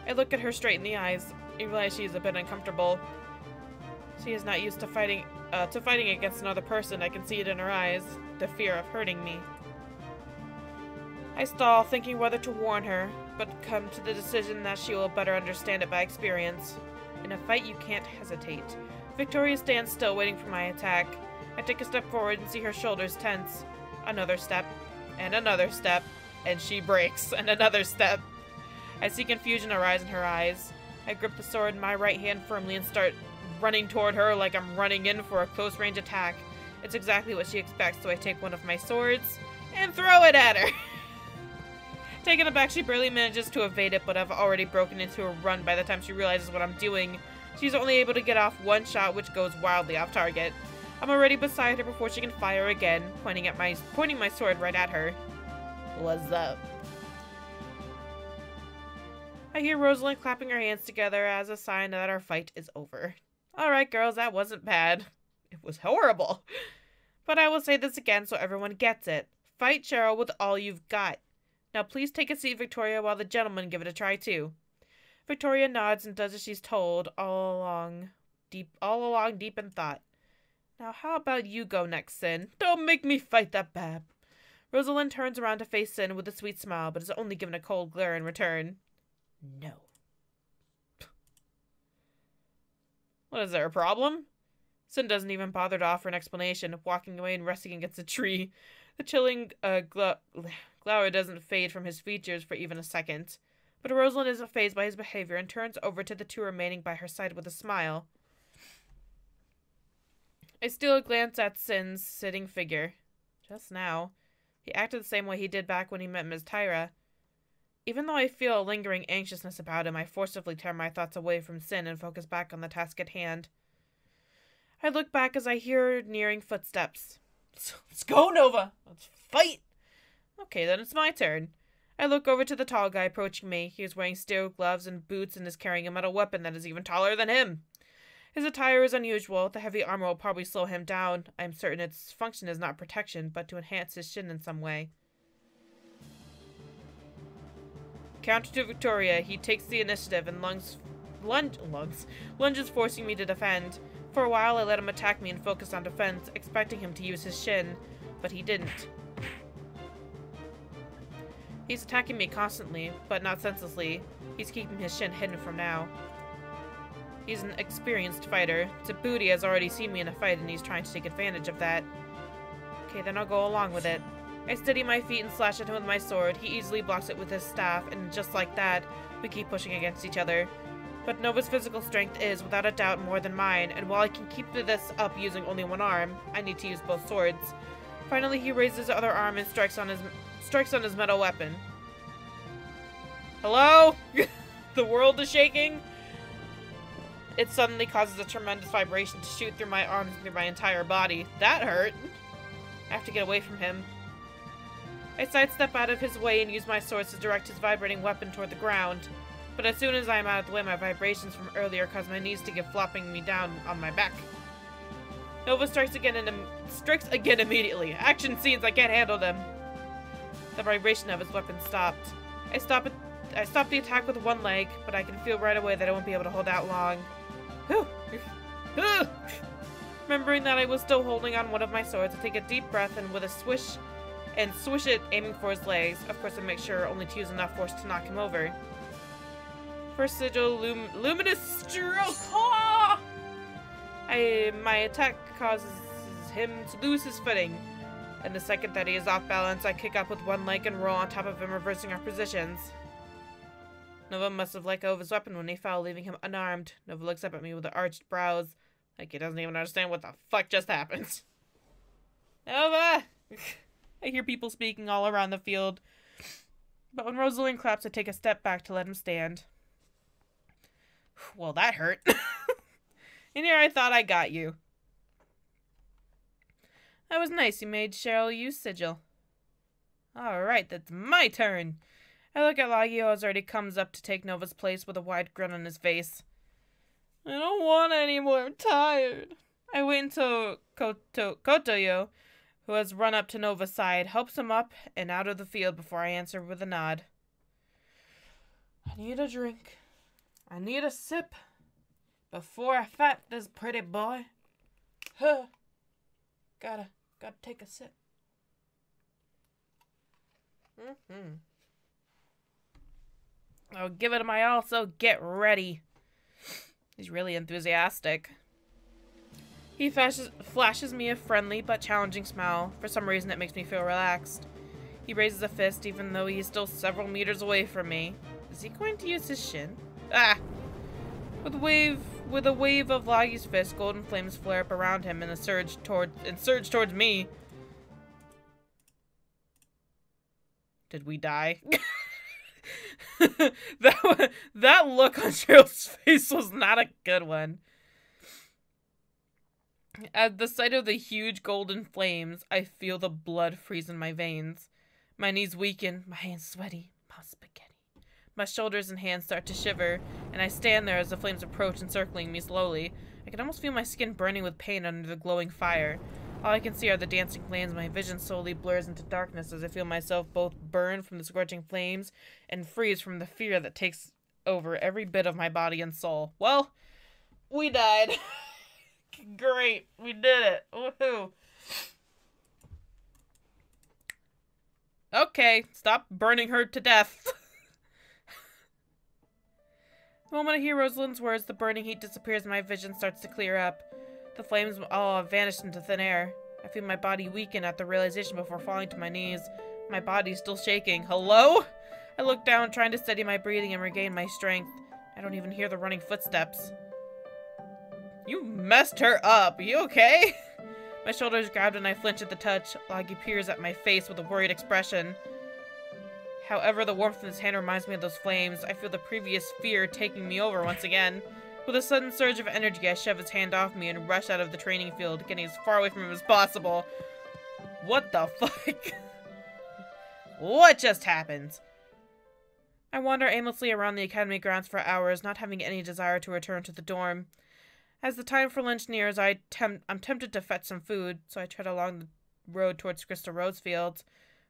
Speaker 1: I look at her straight in the eyes. I realize she's a bit uncomfortable. She is not used to fighting against another person. I can see it in her eyes, the fear of hurting me. I stall, thinking whether to warn her, but come to the decision that she will better understand it by experience. In a fight, you can't hesitate. Victoria stands still, waiting for my attack. I take a step forward and see her shoulders tense. Another step, and she breaks, and another step. I see confusion arise in her eyes. I grip the sword in my right hand firmly and start running toward her like I'm running in for a close-range attack. It's exactly what she expects, so I take one of my swords and throw it at her. Taken aback, she barely manages to evade it, but I've already broken into a run by the time she realizes what I'm doing. She's only able to get off one shot, which goes wildly off target. I'm already beside her before she can fire again, pointing my sword right at her. What's up? I hear Rosalind clapping her hands together as a sign that our fight is over. Alright, girls, that wasn't bad. It was horrible. But I will say this again so everyone gets it. Fight Cheryl with all you've got. Now please take a seat, Victoria, while the gentlemen give it a try too. Victoria nods and does as she's told, all along deep in thought. Now how about you go next, Sin? Don't make me fight that bad. Rosalind turns around to face Sin with a sweet smile, but is only given a cold glare in return. No. What, is there a problem? Sin doesn't even bother to offer an explanation, walking away and resting against a tree. The chilling glower doesn't fade from his features for even a second. But Rosalind isn't fazed by his behavior and turns over to the two remaining by her side with a smile. I steal a glance at Sin's sitting figure. Just now. He acted the same way he did back when he met Ms. Tyra. Even though I feel a lingering anxiousness about him, I forcibly tear my thoughts away from Sin and focus back on the task at hand. I look back as I hear nearing footsteps. Let's go, Nova! Let's fight! Okay, then it's my turn. I look over to the tall guy approaching me. He is wearing steel gloves and boots and is carrying a metal weapon that is even taller than him. His attire is unusual. The heavy armor will probably slow him down. I am certain its function is not protection, but to enhance his shin in some way. Counter to Victoria, he takes the initiative and lunges, forcing me to defend. For a while, I let him attack me and focus on defense, expecting him to use his shin, but he didn't. He's attacking me constantly, but not senselessly. He's keeping his shin hidden from now. He's an experienced fighter. Tabuti has already seen me in a fight and he's trying to take advantage of that. Okay, then I'll go along with it. I steady my feet and slash at him with my sword. He easily blocks it with his staff, and just like that, we keep pushing against each other. But Nova's physical strength is, without a doubt, more than mine, and while I can keep this up using only one arm, I need to use both swords. Finally, he raises his other arm and strikes on his metal weapon. Hello? The world is shaking? It suddenly causes a tremendous vibration to shoot through my arms and through my entire body. That hurt. I have to get away from him. I sidestep out of his way and use my swords to direct his vibrating weapon toward the ground. But as soon as I am out of the way, my vibrations from earlier cause my knees to give flopping me down on my back. Nova strikes again immediately. Action scenes, I can't handle them. The vibration of his weapon stopped. I stop the attack with one leg, but I can feel right away that I won't be able to hold out long. Whew. Remembering that I was still holding on one of my swords, I take a deep breath and with a swish it, aiming for his legs. Of course, I make sure only to use enough force to knock him over. First sigil, luminous stroke. Ah! My attack causes him to lose his footing. And the second that he is off balance, I kick up with one leg and roll on top of him, reversing our positions. Nova must have let go of his weapon when he fell, leaving him unarmed. Nova looks up at me with arched brows, like he doesn't even understand what the fuck just happened. Nova! I hear people speaking all around the field. But when Rosalind claps, I take a step back to let him stand. Well, that hurt. And here I thought I got you. That was nice. You made Cheryl use sigil. Alright, that's my turn. I look at Lagio as already comes up to take Nova's place with a wide grin on his face. I don't want any more. I'm tired. I wait until Kotoyo, who has run up to Nova's side, helps him up and out of the field before I answer with a nod. I need a drink. I need a sip before I fight this pretty boy. Huh. Gotta take a sip. I'll give it my all, so get ready. He's really enthusiastic. He flashes me a friendly but challenging smile. For some reason, it makes me feel relaxed. He raises a fist, even though he is still several meters away from me. Is he going to use his shin? Ah! With a wave of Lagi's fist, golden flames flare up around him and surge towards me. Did we die? that look on Cheryl's face was not a good one. At the sight of the huge golden flames, I feel the blood freeze in my veins. My knees weaken, my hands sweaty, mouth spaghetti. My shoulders and hands start to shiver, and I stand there as the flames approach, encircling me slowly. I can almost feel my skin burning with pain under the glowing fire. All I can see are the dancing flames. My vision slowly blurs into darkness as I feel myself both burn from the scorching flames and freeze from the fear that takes over every bit of my body and soul. Well, we died. Great. We did it. Woohoo. Okay, stop burning her to death. The moment I hear Rosalind's words, the burning heat disappears and my vision starts to clear up. The flames all have vanished into thin air. I feel my body weaken at the realization before falling to my knees. My body's still shaking. Hello? I look down, trying to steady my breathing and regain my strength. I don't even hear the running footsteps. You messed her up. You okay? My shoulders grabbed and I flinch at the touch. Lagi peers at my face with a worried expression. However, the warmth in his hand reminds me of those flames. I feel the previous fear taking me over once again. With a sudden surge of energy, I shove his hand off me and rush out of the training field, getting as far away from him as possible. What the fuck? What just happened? I wander aimlessly around the academy grounds for hours, not having any desire to return to the dorm. As the time for lunch nears, I'm tempted to fetch some food, so I tread along the road towards Crystal Rose Fields.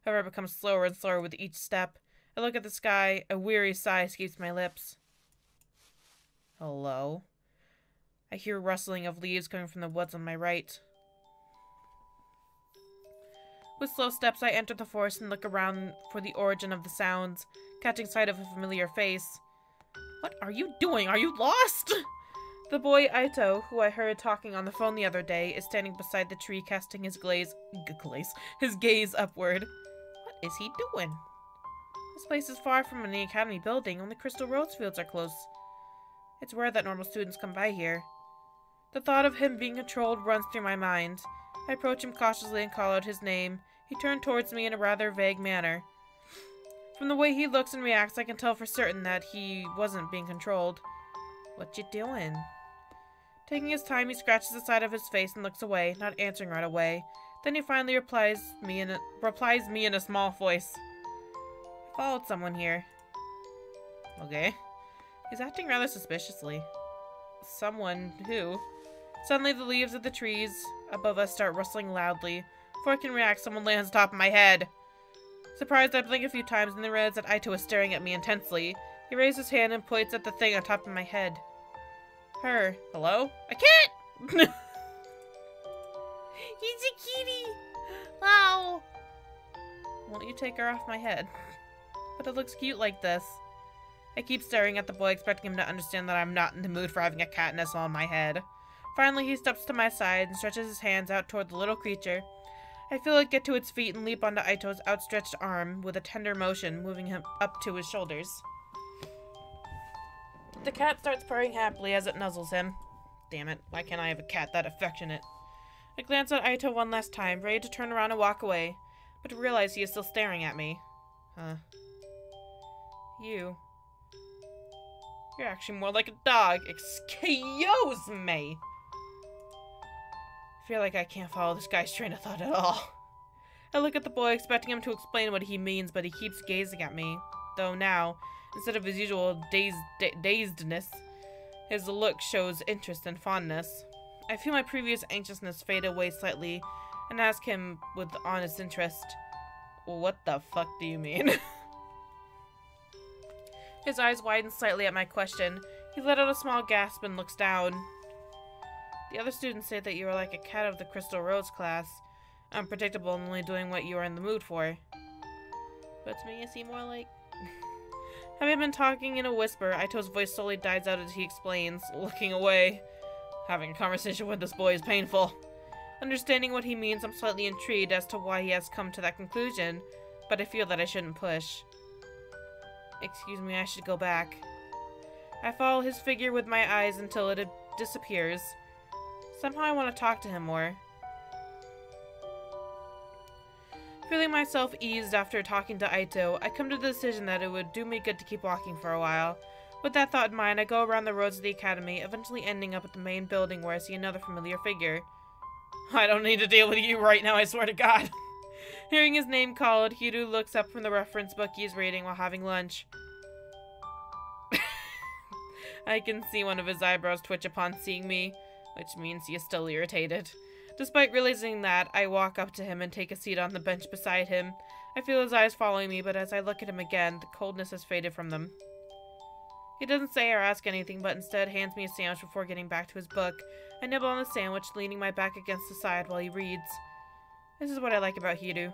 Speaker 1: However, it becomes slower and slower with each step. I look at the sky, a weary sigh escapes my lips. Hello? I hear rustling of leaves coming from the woods on my right. With slow steps, I enter the forest and look around for the origin of the sounds, catching sight of a familiar face. What are you doing? Are you lost? The boy Aito, who I heard talking on the phone the other day, is standing beside the tree, casting his gaze upward. What is he doing? This place is far from any academy building. Only Crystal Rose Fields are close. It's rare that normal students come by here. The thought of him being controlled runs through my mind. I approach him cautiously and call out his name. He turned towards me in a rather vague manner. From the way he looks and reacts, I can tell for certain that he wasn't being controlled. What you doing? Taking his time, he scratches the side of his face and looks away, not answering right away. Then he finally replies me in a small voice. I followed someone here. Okay. He's acting rather suspiciously. Someone who? Suddenly the leaves of the trees above us start rustling loudly. Before I can react, someone lands on top of my head. Surprised, I blink a few times and then realize that Aito is staring at me intensely. He raises his hand and points at the thing on top of my head. Her. Hello? I can't! He's a kitty! Wow! Won't you take her off my head? But it looks cute like this. I keep staring at the boy, expecting him to understand that I'm not in the mood for having a cat nestle on my head. Finally, he steps to my side and stretches his hands out toward the little creature. I feel it get to its feet and leap onto Aito's outstretched arm with a tender motion, moving him up to his shoulders. The cat starts purring happily as it nuzzles him. Damn it, why can't I have a cat that affectionate? I glance at Aito one last time, ready to turn around and walk away, but realize he is still staring at me. Huh. You're actually more like a dog. Excuse me! I feel like I can't follow this guy's train of thought at all. I look at the boy, expecting him to explain what he means, but he keeps gazing at me. Though now, instead of his usual dazedness, his look shows interest and fondness. I feel my previous anxiousness fade away slightly, and ask him with honest interest, "What the fuck do you mean?" His eyes widen slightly at my question. He let out a small gasp and looks down. The other students say that you are like a cat of the Crystal Rose class, unpredictable and only doing what you are in the mood for. But to me, you seem more like... Having been talking in a whisper, Aito's voice slowly dies out as he explains, looking away. Having a conversation with this boy is painful. Understanding what he means, I'm slightly intrigued as to why he has come to that conclusion, but I feel that I shouldn't push. Excuse me, I should go back. I follow his figure with my eyes until it disappears. Somehow I want to talk to him more. Feeling myself eased after talking to Aito, I come to the decision that it would do me good to keep walking for a while. With that thought in mind, I go around the roads of the academy, eventually ending up at the main building where I see another familiar figure. I don't need to deal with you right now, I swear to God. Hearing his name called, Hiru looks up from the reference book he's reading while having lunch. I can see one of his eyebrows twitch upon seeing me, which means he is still irritated. Despite realizing that, I walk up to him and take a seat on the bench beside him. I feel his eyes following me, but as I look at him again, the coldness has faded from them. He doesn't say or ask anything, but instead hands me a sandwich before getting back to his book. I nibble on the sandwich, leaning my back against the side while he reads. This is what I like about Hiru.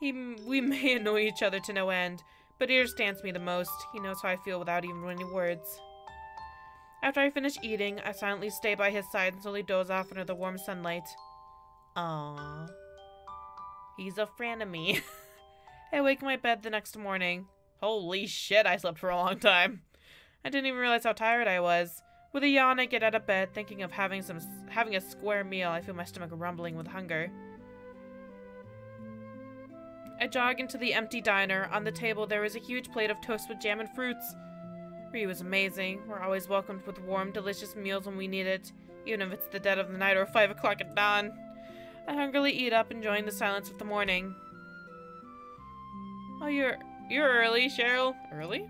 Speaker 1: We may annoy each other to no end, but he understands me the most. He knows how I feel without even any words. After I finish eating, I silently stay by his side and slowly doze off under the warm sunlight. Aww. He's a fan of me. I wake in my bed the next morning. Holy shit, I slept for a long time. I didn't even realize how tired I was. With a yawn, I get out of bed, thinking of having a square meal. I feel my stomach rumbling with hunger. I jog into the empty diner. On the table, there is a huge plate of toast with jam and fruits. Ryu is amazing. We're always welcomed with warm, delicious meals when we need it, even if it's the dead of the night or 5 o'clock at dawn. I hungrily eat up, enjoying the silence of the morning. Oh, you're early, Cheryl. Early?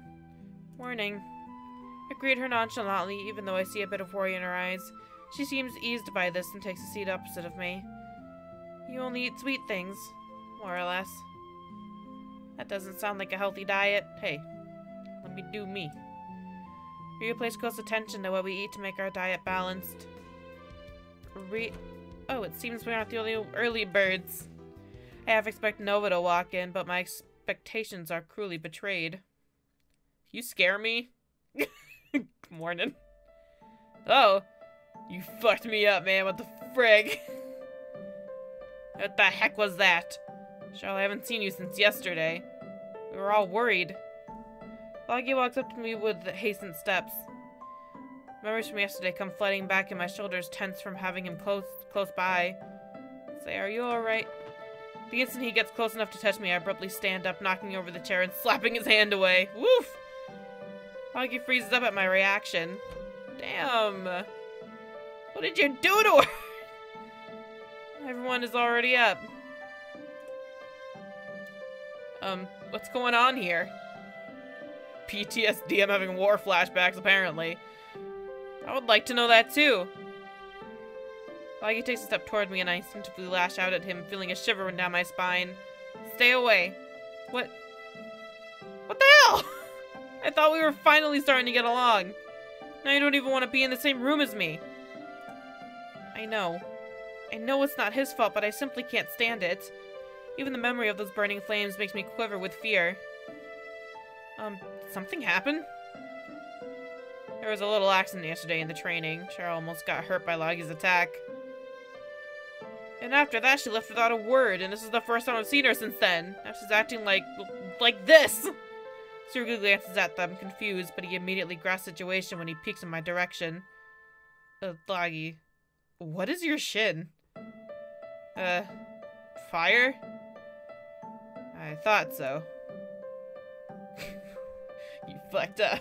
Speaker 1: Morning. I greet her nonchalantly, even though I see a bit of worry in her eyes. She seems eased by this and takes a seat opposite of me. You only eat sweet things, more or less. That doesn't sound like a healthy diet. Hey, let me do me. Ryu pays close attention to what we eat to make our diet balanced. Oh, it seems we aren't the only early birds. I half expect Nova to walk in, but my expectations are cruelly betrayed. You scare me? Good morning. Oh, you fucked me up, man. What the frig? What the heck was that? Cheryl, I haven't seen you since yesterday. We were all worried. Loggy walks up to me with hastened steps. Memories from yesterday come flooding back, and my shoulders tense from having him close by. Say, are you alright? The instant he gets close enough to touch me, I abruptly stand up, knocking over the chair and slapping his hand away. Woof! Loggy freezes up at my reaction. Damn! What did you do to her? Everyone is already up. What's going on here? PTSD, I'm having war flashbacks, apparently. I would like to know that, too. Loggy takes a step toward me, and I instinctively lash out at him, feeling a shiver run down my spine. Stay away. What the hell? I thought we were finally starting to get along. Now you don't even want to be in the same room as me. I know. I know it's not his fault, but I simply can't stand it. Even the memory of those burning flames makes me quiver with fear. Did something happen? There was a little accident yesterday in the training. Cheryl almost got hurt by Logi's attack. And after that, she left without a word, and this is the first time I've seen her since then. Now she's acting like this! Tsurugi glances at them, confused, but he immediately grasps the situation when he peeks in my direction. Logi, what is your shin? Fire? I thought so. You fucked up.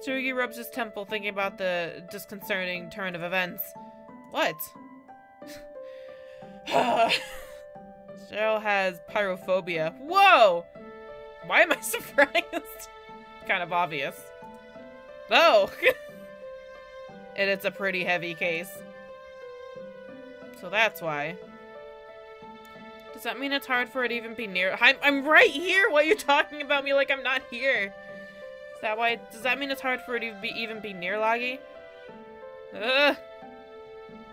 Speaker 1: Tsurugi rubs his temple, thinking about the disconcerting turn of events. What? Cheryl has pyrophobia. Whoa! Why am I surprised? Kind of obvious. Oh! And it's a pretty heavy case. So that's why. Does that mean it's hard for it to even be near? I'm right here! Why are you talking about me like I'm not here? Is that why? Does that mean it's hard for it to even be near Logi?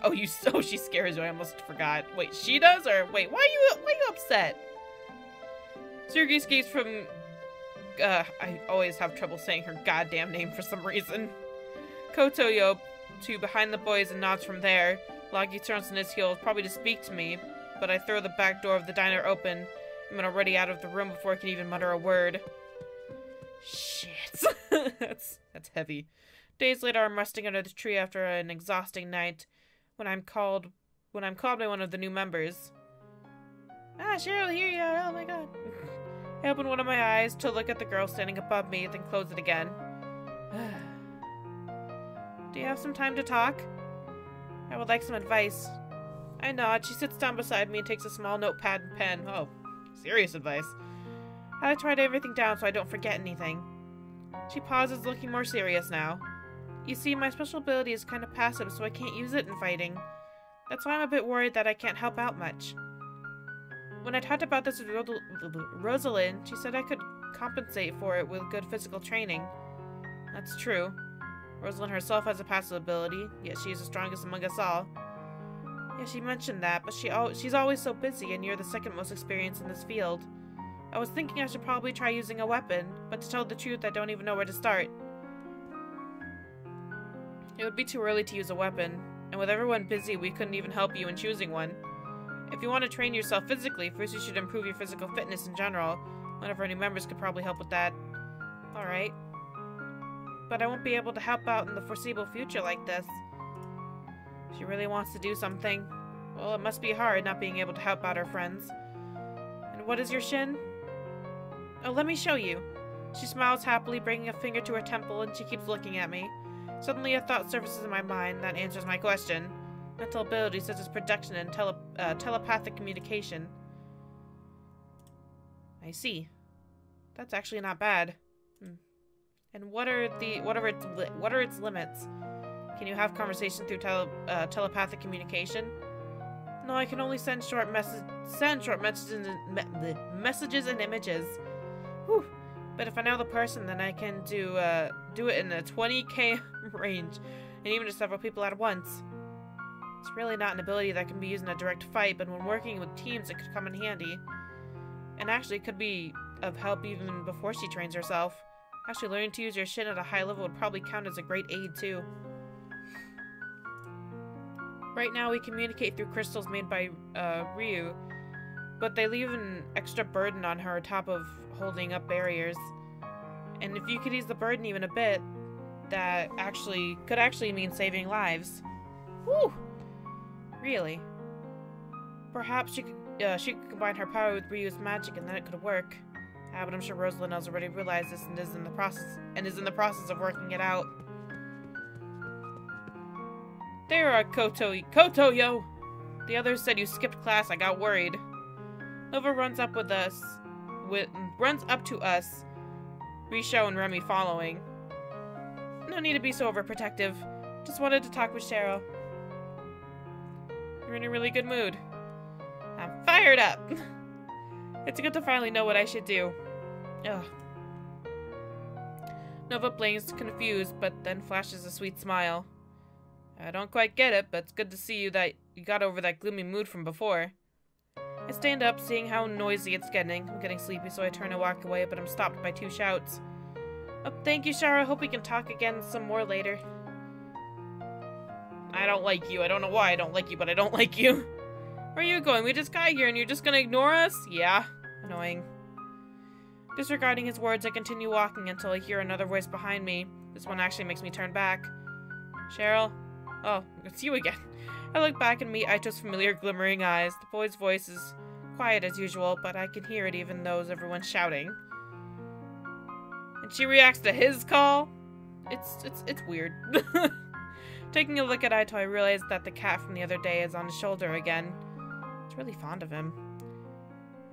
Speaker 1: Oh, she scares you. I almost forgot. Wait, she does? Or wait, why are you upset? Tsurugi escapes from I always have trouble saying her goddamn name for some reason. Kotoyo to behind the boys and nods from there. Logi turns on his heels, probably to speak to me, but I throw the back door of the diner open. I'm already out of the room before I can even mutter a word. Shit. That's heavy. Days later, I'm resting under the tree after an exhausting night when I'm called by one of the new members. Ah, Cheryl, here you are. Oh my god. I open one of my eyes to look at the girl standing above me, then close it again. Do you have some time to talk? I would like some advice. I nod. She sits down beside me and takes a small notepad and pen. Oh, serious advice. I try to write everything down so I don't forget anything. She pauses, looking more serious now. You see, my special ability is kind of passive, so I can't use it in fighting. That's why I'm a bit worried that I can't help out much. When I talked about this with Rosalind, she said I could compensate for it with good physical training. That's true. Rosalind herself has a passive ability, yet she is the strongest among us all. Yeah, she mentioned that, but she's always so busy, and you're the second most experienced in this field. I was thinking I should probably try using a weapon, but to tell the truth, I don't even know where to start. It would be too early to use a weapon, and with everyone busy, we couldn't even help you in choosing one. If you want to train yourself physically, first you should improve your physical fitness in general. One of our new members could probably help with that. Alright. But I won't be able to help out in the foreseeable future like this. She really wants to do something. Well, it must be hard not being able to help out her friends. And what is your shin? Oh, let me show you. She smiles happily, bringing a finger to her temple, and she keeps looking at me. Suddenly a thought surfaces in my mind that answers my question. Mental abilities such as projection and telepathic communication. I see. That's actually not bad. And what are its limits? Can you have conversation through telepathic communication? No, I can only send short messages and images. Whew. But if I know the person, then I can do it in a 20 km range, and even to several people at once. It's really not an ability that can be used in a direct fight, but when working with teams, it could come in handy. And actually, it could be of help even before she trains herself. Actually, learning to use your shin at a high level would probably count as a great aid, too. Right now, we communicate through crystals made by Ryu, but they leave an extra burden on her on top of holding up barriers. And if you could ease the burden even a bit, that could actually mean saving lives. Whew! Really? Perhaps she could combine her power with Ryu's magic, and then it could work. But I'm sure Rosalind has already realized this and is in the process of working it out. There are Kotoyo! The others said you skipped class. I got worried. Nova runs up to us, Risho and Remy following. No need to be so overprotective. Just wanted to talk with Cheryl. You're in a really good mood. I'm fired up! It's good to finally know what I should do. Ugh. Nova blinks, confused, but then flashes a sweet smile. I don't quite get it, but it's good to see you that you got over that gloomy mood from before. I stand up, seeing how noisy it's getting. I'm getting sleepy, so I turn and walk away, but I'm stopped by 2 shouts. Oh, thank you, Shara. Hope we can talk again some more later. I don't like you. I don't know why I don't like you, but I don't like you. Where are you going? We just got here and you're just gonna ignore us? Yeah. Annoying. Disregarding his words, I continue walking until I hear another voice behind me. This one actually makes me turn back. Cheryl? Oh, it's you again. I look back and meet Aito's familiar glimmering eyes. The boy's voice is quiet as usual, but I can hear it even though everyone's shouting. And she reacts to his call? It's weird. Taking a look at Aito, I realize that the cat from the other day is on his shoulder again. It's really fond of him.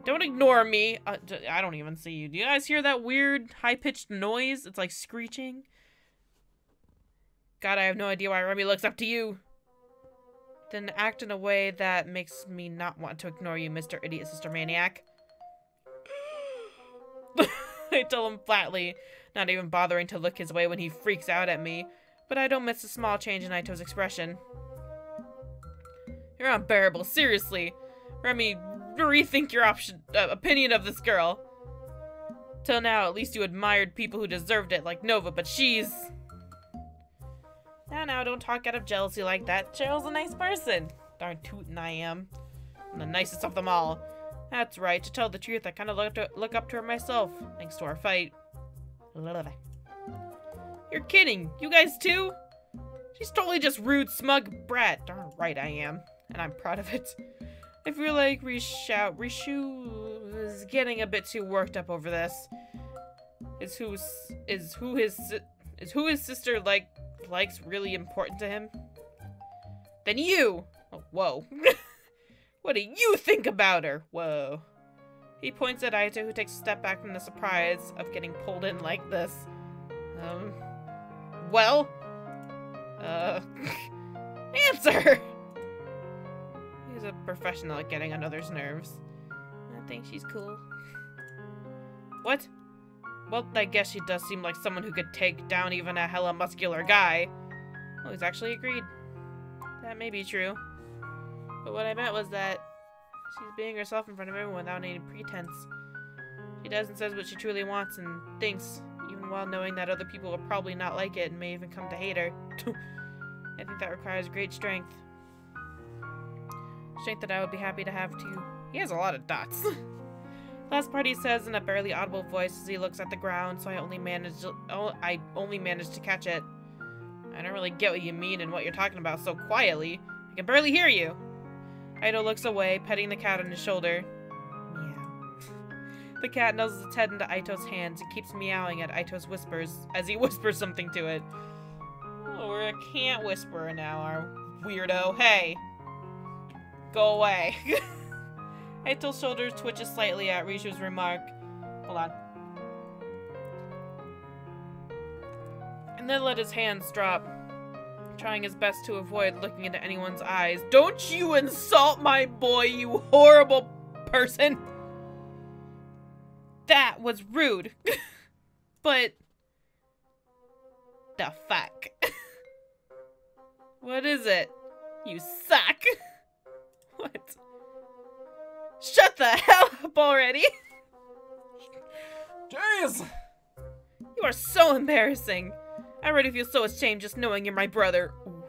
Speaker 1: Don't ignore me. I don't even see you. Do you guys hear that weird, high-pitched noise? It's like screeching. God, I have no idea why Reimei looks up to you. Then act in a way that makes me not want to ignore you, Mr. Idiot Sister Maniac. I tell him flatly, not even bothering to look his way when he freaks out at me. But I don't miss a small change in Aito's expression. You're unbearable, seriously. Reimei, rethink your opinion of this girl. Till now, at least you admired people who deserved it, like Nova, but she's... Now, don't talk out of jealousy like that. Cheryl's a nice person. Darn tootin' I am. I'm the nicest of them all. That's right, to tell the truth, I kind of look up to her myself, thanks to our fight. You're kidding. You guys too? She's totally just rude, smug brat. Darn right I am. And I'm proud of it. I feel like Rishu is getting a bit too worked up over this. Is who his sister likes really important to him? Then you! Oh, whoa. What do you think about her? Whoa. He points at Aito, who takes a step back from the surprise of getting pulled in like this. Well? Answer! He's a professional at getting on others' nerves. I think she's cool. What? Well, I guess she does seem like someone who could take down even a hella muscular guy. Oh, he's actually agreed. That may be true. But what I meant was that she's being herself in front of everyone without any pretense. She does and says what she truly wants and thinks, even while knowing that other people will probably not like it and may even come to hate her. I think that requires great strength. Strength that I would be happy to have too. He has a lot of dots. Last part he says in a barely audible voice as he looks at the ground, so I only managed to catch it. I don't really get what you mean and what you're talking about so quietly. I can barely hear you. Aito looks away, petting the cat on his shoulder. Meow. The cat nuzzles its head into Aito's hands and keeps meowing at Aito's whispers as he whispers something to it. Oh, we're a cat whisperer now, our weirdo. Hey! Go away. Aito's shoulders twitches slightly at Rishu's remark. Hold on. And then let his hands drop, trying his best to avoid looking into anyone's eyes. Don't you insult my boy, you horrible person! That was rude. But... the fuck? What is it? You suck! What? Shut the hell up already!
Speaker 3: Jeez!
Speaker 1: You are so embarrassing. I already feel so ashamed just knowing you're my brother. Oof.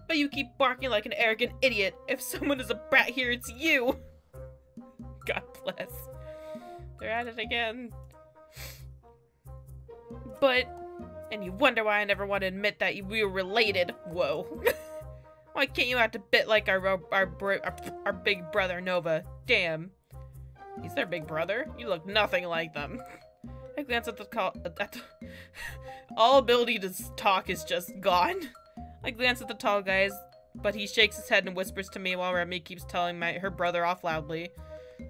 Speaker 1: But you keep barking like an arrogant idiot. If someone is a brat here, it's you. God bless. They're at it again. But, and you wonder why I never want to admit that we were related. Whoa. Why can't you act a bit like our big brother, Nova? Damn. He's their big brother? You look nothing like them. I glance at the call. All ability to talk is just gone. I glance at the tall guys, but he shakes his head and whispers to me while Reimei keeps telling her brother off loudly.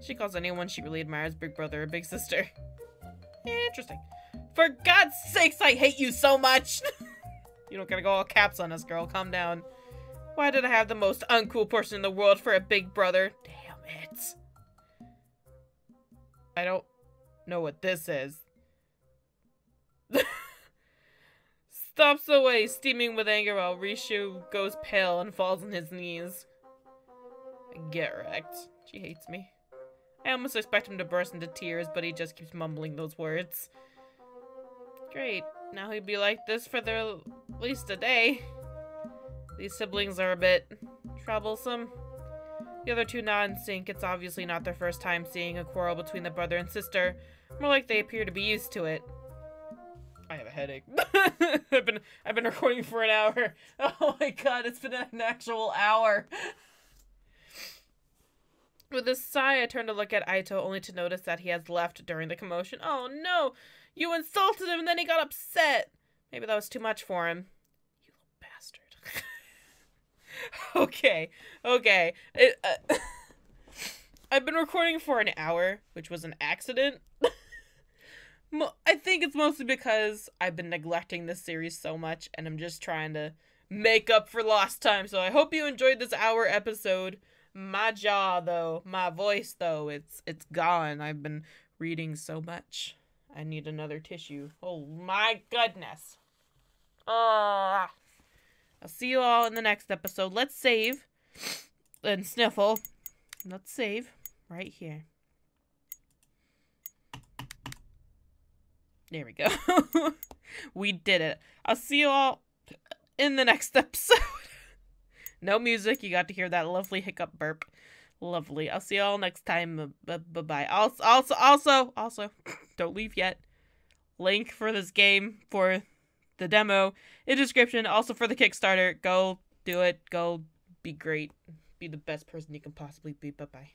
Speaker 1: She calls anyone she really admires big brother or big sister. Interesting. For God's sakes, I hate you so much! You don't gotta go all caps on us, girl. Calm down. Why did I have the most uncool person in the world for a big brother? Damn it. I don't know what this is. stops away, steaming with anger while Rishu goes pale and falls on his knees. Get wrecked. She hates me. I almost expect him to burst into tears, but he just keeps mumbling those words. Great. Now he'd be like this for at least a day. These siblings are a bit troublesome. The other two nod in sync. It's obviously not their first time seeing a quarrel between the brother and sister. More like they appear to be used to it. I have a headache. I've been recording for an hour. Oh my god, it's been an actual hour. With a sigh, I turn to look at Aito, only to notice that he has left during the commotion. Oh no! You insulted him and then he got upset! Maybe that was too much for him. You little bastard. Okay. I've been recording for an hour, which was an accident. I think it's mostly because I've been neglecting this series so much, and I'm just trying to make up for lost time. So I hope you enjoyed this hour episode. My jaw, though, my voice, though, it's gone. I've been reading so much. I need another tissue. Oh my goodness. I'll see you all in the next episode. Let's save and sniffle. Let's save right here. There we go. We did it. I'll see you all in the next episode. No music. You got to hear that lovely hiccup burp. Lovely. I'll see you all next time. Bye-bye. Also, don't leave yet. Link for this game, for the demo, in the description. Also for the Kickstarter. Go do it. Go be great. Be the best person you can possibly be. Bye-bye.